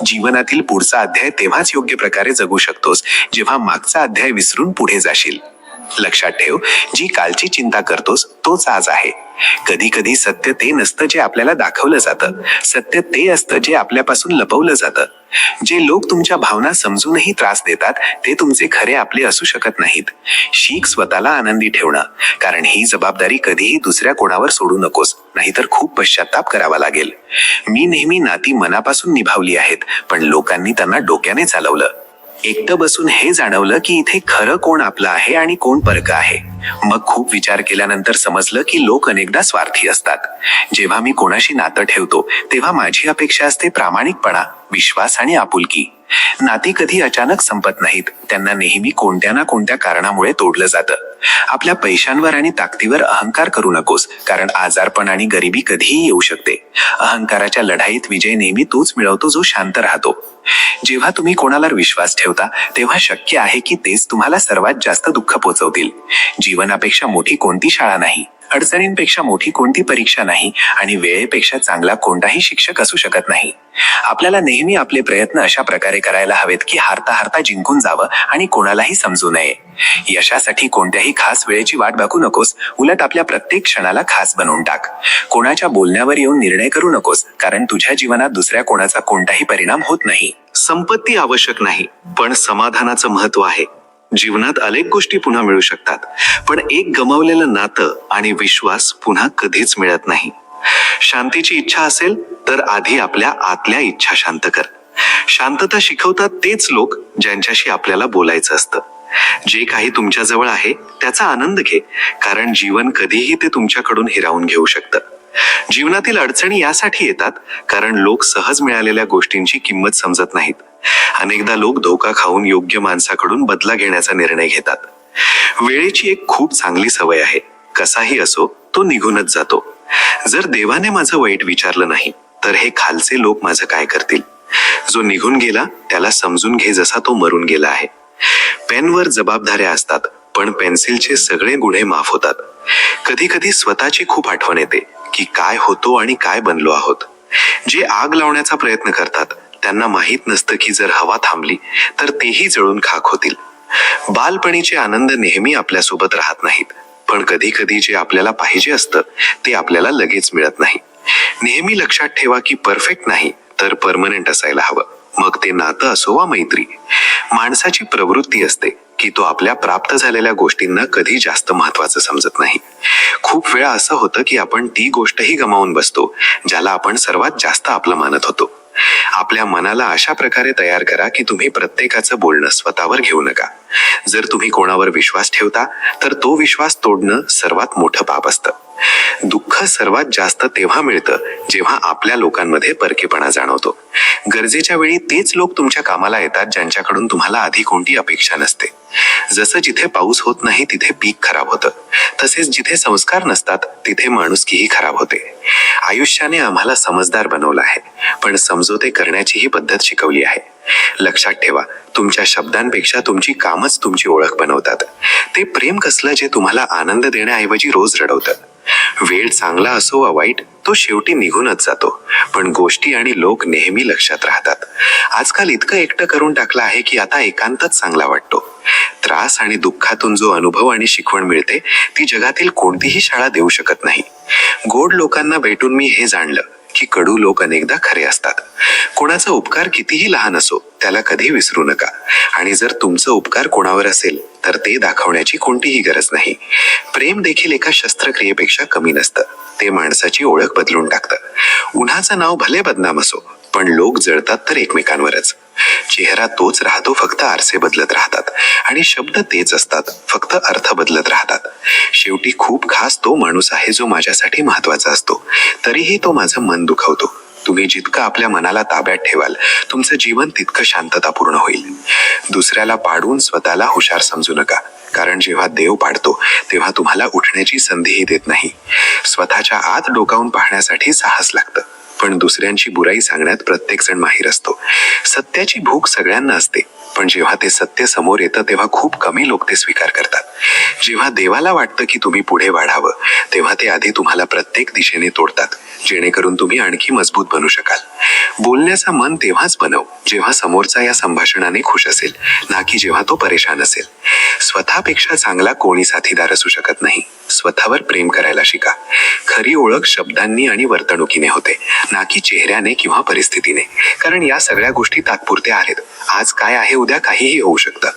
जीवनातील पुढचा अध्याय तेव्हाच योग्य प्रकारे जगू शकतोस जेव्हा मागचा अध्याय विसरून पुढे जाशील. लक्षात ठेव, जी कालची चिंता करतोस तोच आज आहे. कधी कधी सत्य ते नसतं जे आपल्याला दाखवलं जातं, सत्य ते असतं जे आपल्यापासून लपवलं जातं. जे लोक तुमच्या भावना समजूनही त्रास देतात ते तुमचे खरे आपले असू शकत नाहीत. शिक स्वतःला आनंदी ठेवणं, कारण ही जबाबदारी कधीही दुसऱ्या कोणावर सोडू नकोस, नाहीतर खूप पश्चाताप करावा लागेल. मी नेहमी नाती मनापासून निभावली आहेत, पण लोकांनी त्यांना डोक्याने चालवलं. एकटं बसून हे जाणवलं की इथे खरं कोण आपलं आहे आणि कोण परक आहे. मग खूप विचार केल्यानंतर समजलं की लोक अनेकदा स्वार्थी असतात. जेव्हा मी कोणाशी नातं ठेवतो तेव्हा माझी अपेक्षा असते प्रामाणिकपणा, विश्वास आणि आपुलकी. नाती कधी अचानक संपत नाहीत, त्यांना नेहमी कोणत्या ना कोणत्या कारणामुळे तोडलं जातं. आपल्या पैशांवर आणि ताकदीवर अहंकार करू नकोस, कारण आजारपण आणि गरिबी कधीही येऊ शकते. अहंकाराच्या लढाईत विजय नेहमी तोच मिळवतो जो शांत राहतो. जेव्हा तुम्ही कोणाला विश्वास ठेवता तेव्हा शक्य आहे की तेच तुम्हाला सर्वात जास्त दुःख पोचवतील. जीवनापेक्षा मोठी कोणती शाळा नाही, अडचणींपेक्षा मोठी कोणती परीक्षा नाही आणि वेळेपेक्षा चांगला कोणताही शिक्षक असू शकत नाही. आपल्याला नेहमी आपले प्रयत्न अशा प्रकारे करायला हवेत की हारता हारता जिंकून जावं आणि कोणालाही समजू नये. यशासाठी कोणत्याही खास वेळेची वाट बघू नकोस, उलट आपल्या प्रत्येक क्षणाला खास बनवून टाक. कोणाच्या बोलण्यावर येऊन निर्णय करू नकोस, कारण तुझ्या जीवनात दुसऱ्या कोणाचा कोणताही परिणाम होत नाही. संपत्ती आवश्यक नाही, पण समाधानाचं महत्व आहे. जीवनात अनेक गोष्टी पुन्हा मिळू शकतात, पण एक गमावलेलं नातं आणि विश्वास पुन्हा कधीच मिळत नाही. शांतीची इच्छा असेल तर आधी आपल्या आतल्या इच्छा शांत कर. शांतता शिकवतात तेच लोक ज्यांच्याशी आपल्याला बोलायचं असतं. जे काही तुमच्या जवळ आहे त्याचा आनंद घे, कारण जीवन कधीही ते तुमच्याकडून हिरावून घेऊ शकतं. जीवनातील अडचणी यासाठी येतात कारण लोक सहज मिळालेल्या गोष्टींची किंमत समजत नाहीत. अनेकदा लोक धोका खाऊन योग्य माणसाकडून बदला घेण्याचा निर्णय घेतात. वेळेची एक खूप चांगली सवय आहे, कसाही असो तो निघूनच जातो. जर देवाने माझं वाईट विचारलं नाही तर हे खालचे लोक माझं काय करतील. जो निघून गेला त्याला समजून घे जसा तो मरून गेला आहे. पेनवर जबाबदाऱ्या असतात, पण पेन्सिलचे सगळे गुन्हे माफ होतात. कधी कधी स्वतःची खूप आठवण येते की काय होतो आणि काय बनलो आहोत. जे आग लावण्याचा प्रयत्न करतात त्यांना माहीत नसतं की जर हवा थांबली तर तेही जळून खाक होतील. बालपणीचे आनंद नेहमी आपल्यासोबत राहत नाहीत, पण कधी कधी जे आपल्याला पाहिजे असतं ते आपल्याला लगेच मिळत नाही. नेहमी लक्षात ठेवा की परफेक्ट नाही तर परमनंट असायला हवं. मग ते नातं असो वा मैत्री. माणसाची प्रवृत्ती असते की तो आपल्या प्राप्त झालेल्या गोष्टींना कधी जास्त महत्वाचं समजत नाही. खूप वेळा असं होतं की आपण ती गोष्टही गमावून बसतो ज्याला आपण सर्वात जास्त आपलं मानत होतो. आपल्या मनाला अशा प्रकारे तयार करा की तुम्ही प्रत्येकाचं बोलणं स्वतःवर घेऊ नका. जर तुम्ही कोणावर विश्वास ठेवता तर तो विश्वास तोडणं सर्वात मोठं पाप असतं. दुःख सर्वात जास्त तेव्हा मिळतं जेव्हा आपल्या लोकांमध्ये परकेपणा जाणवतो. गरजेच्या वेळी तेच लोक तुमच्या कामाला येतात ज्यांच्याकडून तुम्हाला आधी कोणती अपेक्षा नसते. जसं जिथे पाऊस होत नाही तिथे पीक खराब होतं, तसेच जिथे संस्कार नसतात तिथे माणुसकीही खराब होते. आयुष्याने आम्हाला समजदार बनवलं आहे, पण समजोते करण्याचीही पद्धत शिकवली आहे. लक्षात ठेवा, तुमच्या शब्दांपेक्षा तुमची कामच तुमची ओळख बनवतात. ते प्रेम कसलं जे तुम्हाला आनंद देण्याऐवजी रोज रडवतं. वेळ चांगला असो वा वाईट, तो शेवटी निघूनच जातो, पण गोष्टी आणि लोक नेहमी लक्षात राहतात. आजकाल इतकं एकटं करून टाकलं आहे की आता एकांतच चांगला वाटतो. त्रास आणि दुःखातून जो अनुभव आणि शिकवण मिळते ती जगातील कोणतीही शाळा देऊ शकत नाही. गोड लोकांना भेटून मी हे जाणलं की कडू लोक अनेकदा खरे असतात. कोणाचा उपकार कितीही लहान असो त्याला कधी विसरू नका. आणि जर तुमचं उपकार कोणावर असेल तर ते दाखवण्याची कोणतीही गरज नाही. प्रेम देखील एका शस्त्रक्रियेपेक्षा कमी नसतं. ते माणसाची ओळख बदलून टाकतं. उन्हाचं नाव भले बदनाम असो, पण लोक जळतात तर एकमेकांवरच. चेहरा तोच राहतो, फक्त आरसे बदलत राहतात. आणि शब्द तेच असतात, फक्त अर्थ बदलत राहतात. शेवटी खूप खास तो माणूस आहे जो माझ्यासाठी महत्वाचा असतो, तरीही तो माझं मन दुखवतो. तुम्ही जितकं आपल्या मनाला ताब्यात ठेवाल तुमचं जीवन तितकं शांततापूर्ण होईल. दुसऱ्याला पाडून स्वतःला हुशार समजू नका, कारण जेव्हा देव पाडतो तेव्हा तुम्हाला उठण्याची संधीही देत नाही. स्वतःच्या आत डोकावून पाहण्यासाठी साहस लागतं, पण दुसऱ्यांची बुराई सांगण्यात प्रत्येक जण माहीर असतो. सत्याची भूक सगळ्यांना असते, पण जेव्हा ते सत्य समोर येतं तेव्हा खूप कमी लोक ते स्वीकार करतात. जेव्हा देवाला वाटतं की तुम्ही पुढे वाढावं तेव्हा ते आधी तुम्हाला प्रत्येक दिशेने तोडतात, जेणेकरून तुम्ही आणखी मजबूत बनू शकाल. बोलण्याचा मन तेव्हाच बनव जेव्हा समोरचा या संभाषणाने खुश असेल, ना की जेव्हा तो परेशान असेल. स्वतःपेक्षा चांगला कोणी साथीदार असू शकत नाही. स्वतःवर प्रेम करायला शिका. खरी ओळख शब्दांनी आणि वर्तणुकीने होते, ना की चेहऱ्याने किंवा परिस्थितीने. कारण या सगळ्या गोष्टी तात्पुरत्या आहेत. आज काय आहे उद्या काहीही होऊ शकतं.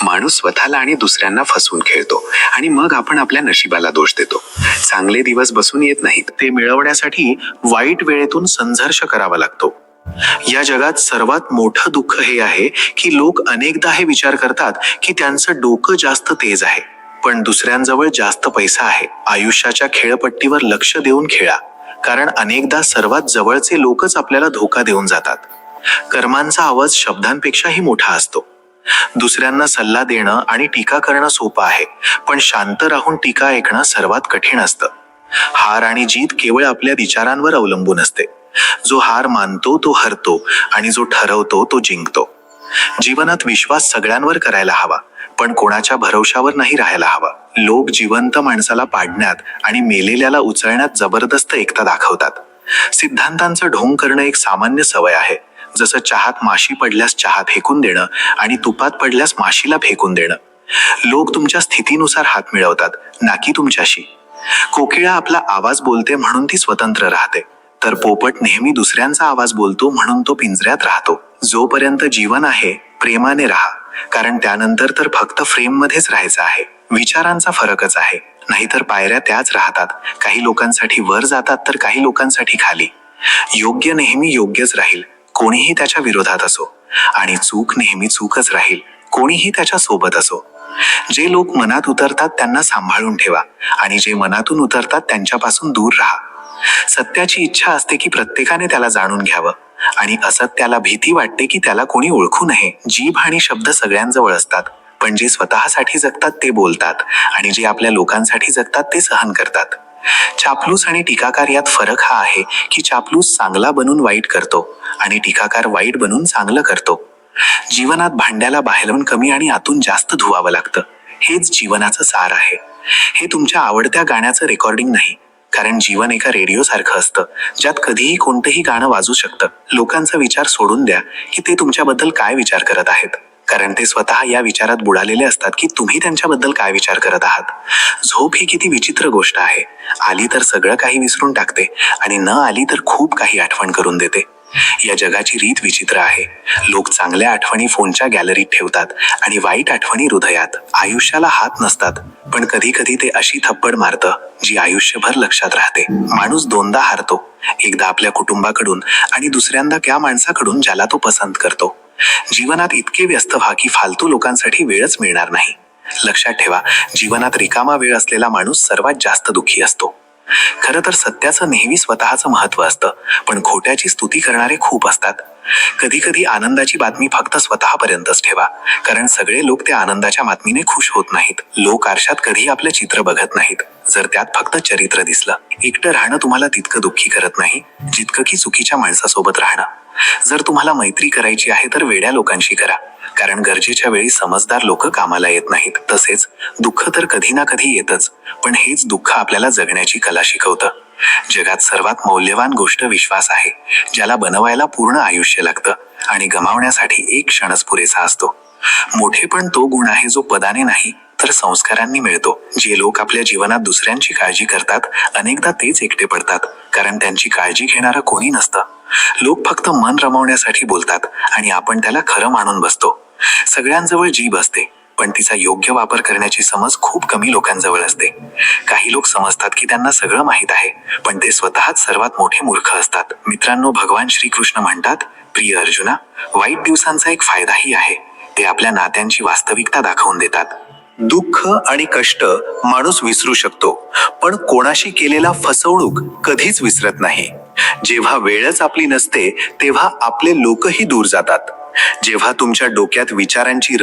माणूस स्वतःला आणि दुसऱ्यांना फसवून खेळतो आणि मग आपण आपल्या नशिबाला दोष देतो. चांगले दिवस बसून येत नाहीत, ते मिळवण्यासाठी वाईट वेळेतून संघर्ष करावा लागतो. या जगात सर्वात मोठं दुःख हे आहे की लोक अनेकदा हे विचार करतात की त्यांचं डोकं जास्त तेज आहे, पण दुसऱ्यांजवळ जास्त पैसा आहे. आयुष्याच्या खेळपट्टीवर लक्ष देऊन खेळा, कारण अनेकदा सर्वात जवळचे लोकच आपल्याला धोका देऊन जातात. कर्मांचा आवाज शब्दांपेक्षाही मोठा असतो. दुसऱ्यांना सल्ला देणं आणि टीका करणं सोपं आहे, पण शांत राहून टीका ऐकणं सर्वात कठीण असतं. हार आणि जीत केवळ आपल्या विचारांवर अवलंबून असते. जो हार मानतो तो हरतो आणि जो ठरवतो तो जिंकतो. जीवनात विश्वास सगळ्यांवर करायला हवा, पण कोणाच्या भरवशावर नाही राहायला हवा. लोक जिवंत माणसाला पाडण्यात आणि मेलेल्याला उचलण्यात जबरदस्त एकता दाखवतात. सिद्धांतांचं ढोंग करणं एक सामान्य सवय आहे. जसं चहात माशी पडल्यास चहा फेकून देणं आणि तुपात पडल्यास माशीला फेकून देणं. लोक तुमच्या स्थितीनुसार हात मिळवतात, ना की तुमच्याशी. कोकिळा आपला आवाज बोलते म्हणून ती स्वतंत्र राहते, तर पोपट नेहमी दुसऱ्यांचा आवाज बोलतो म्हणून तो पिंजऱ्यात राहतो. जोपर्यंत जीवन आहे प्रेमाने राहा, कारण त्यानंतर तर फक्त फ्रेममध्येच राहायचं आहे. विचारांचा फरकच आहे, नाहीतर पायऱ्या त्याच राहतात. काही लोकांसाठी वर जातात तर काही लोकांसाठी खाली. योग्य नेहमी योग्यच राहील, कोणीही त्याच्या विरोधात असो, आणि चूक नेहमी चूकच राहील, कोणीही त्याच्या सोबत असो. जे लोक मनात उतरतात त्यांना सांभाळून ठेवा, आणि जे मनातून उतरतात त्यांच्यापासून दूर राहा. सत्याची इच्छा असते की प्रत्येकाने त्याला जाणून घ्यावं, आणि असत्याला भीती वाटते की त्याला कोणी ओळखू नये. जीभ आणि शब्द सगळ्यांजवळ असतात, पण जे स्वतःसाठी जगतात ते बोलतात, आणि जे आपल्या लोकांसाठी जगतात ते सहन करतात. चापलूस आणि टीकाकार यात फरक हा आहे की चापलूस चांगला बनून वाईट करतो आणि टीकाकार वाईट बनून चांगलं करतो. जीवनात भांड्याला बाहेरून कमी आणि आतून जास्त धुवावं लागतं. हेच जीवनाचं सार आहे. हे तुमच्या आवडत्या गाण्याचं रेकॉर्डिंग नाही, कारण जीवन एका रेडिओ सारखं असतं, ज्यात कधीही कोणतंही गाणं वाजू शकतं. लोकांचा विचार सोडून द्या की ते तुमच्याबद्दल काय विचार करत आहेत, कारण ते स्वतः या विचारात बुडालेले असतात की तुम्ही त्यांच्याबद्दल काय विचार करत आहात. झोप ही किती विचित्र गोष्ट आहे. आली तर सगळं काही विसरून टाकते, आणि न आली तर खूप काही आठवण करून देते. या जगाची रीत विचित्र आहे. लोक चांगल्या आठवणी फोनच्या गॅलरीत ठेवतात आणि वाईट आठवणी हृदयात. आयुष्याला हात नसतात, पण कधी कधी ते अशी थप्पड मारतं जी आयुष्यभर लक्षात राहते. माणूस दोनदा हारतो, एकदा आपल्या कुटुंबाकडून आणि दुसऱ्यांदा त्या माणसाकडून ज्याला तो पसंत करतो. जीवनात इतके व्यस्त व्हा की फालतू लोकांसाठी वेळच मिळणार नाही. लक्षात ठेवा, जीवनात रिकामा वेळ असलेला माणूस सर्वात जास्त दुःखी असतो. खरं तर सत्याचं नेहमी स्वतःचं महत्व असतं, पण खोट्याची स्तुती करणारे खूप असतात. कधी कधी आनंदाची बातमी फक्त स्वतःपर्यंतच ठेवा, कारण सगळे लोक त्या आनंदाच्या बातमीने खुश होत नाहीत. लोक आरशात कधी आपलं चित्र बघत नाहीत, जर त्यात फक्त चरित्र दिसलं. एकटं राहणं तुम्हाला तितकं दुःखी करत नाही जितकं की चुकीच्या माणसासोबत राहणं. जर तुम्हाला मैत्री करायची आहे तर वेड्या लोकांशी करा, कारण गरजेच्या वेळी समजदार लोक कामाला येत नाहीत. तसेच दुःख तर कधी ना कधी येतच, पण हेच दुःख आपल्याला जगण्याची कला शिकवतं. जगात सर्वात मौल्यवान गोष्ट विश्वास आहे, ज्याला बनवायला पूर्ण आयुष्य लागतं आणि गमावण्यासाठी एक क्षणच पुरेसा असतो. मोठेपण तो गुण आहे जो पदाने नाही तर संस्कारांनी मिळतो. जे लोक आपल्या जीवनात दुसऱ्यांची काळजी करतात अनेकदा तेच एकटे पडतात, कारण त्यांची काळजी घेणारं कोणी नसतं. लोक फक्त मन रमवण्यासाठी बोलतात आणि आपण त्याला खरं मानून बसतो. सगळ्यांजवळ जीभ असते, पण तिचा योग्य वापर करण्याची समज खूप कमी लोकांजवळ असते. काही लोक समजतात की त्यांना सगळं माहीत आहे, पण ते स्वतःच सर्वात मोठे मूर्ख असतात. मित्रांनो, भगवान श्रीकृष्ण म्हणतात, प्रिय अर्जुना, वाईट दिवसांचा एक फायदाही आहे, ते आपल्या नात्यांची वास्तविकता दाखवून देतात. दुःख आणि कष्ट माणूस विसरू शकतो, पण कोणाशी केलेला फसवणूक कधीच विसरत नाही. जेव्हा वेळच आपली नसते तेव्हा आपले लोकही दूर जातात. जेव्हा तुमच्या डोक्यात विचारांची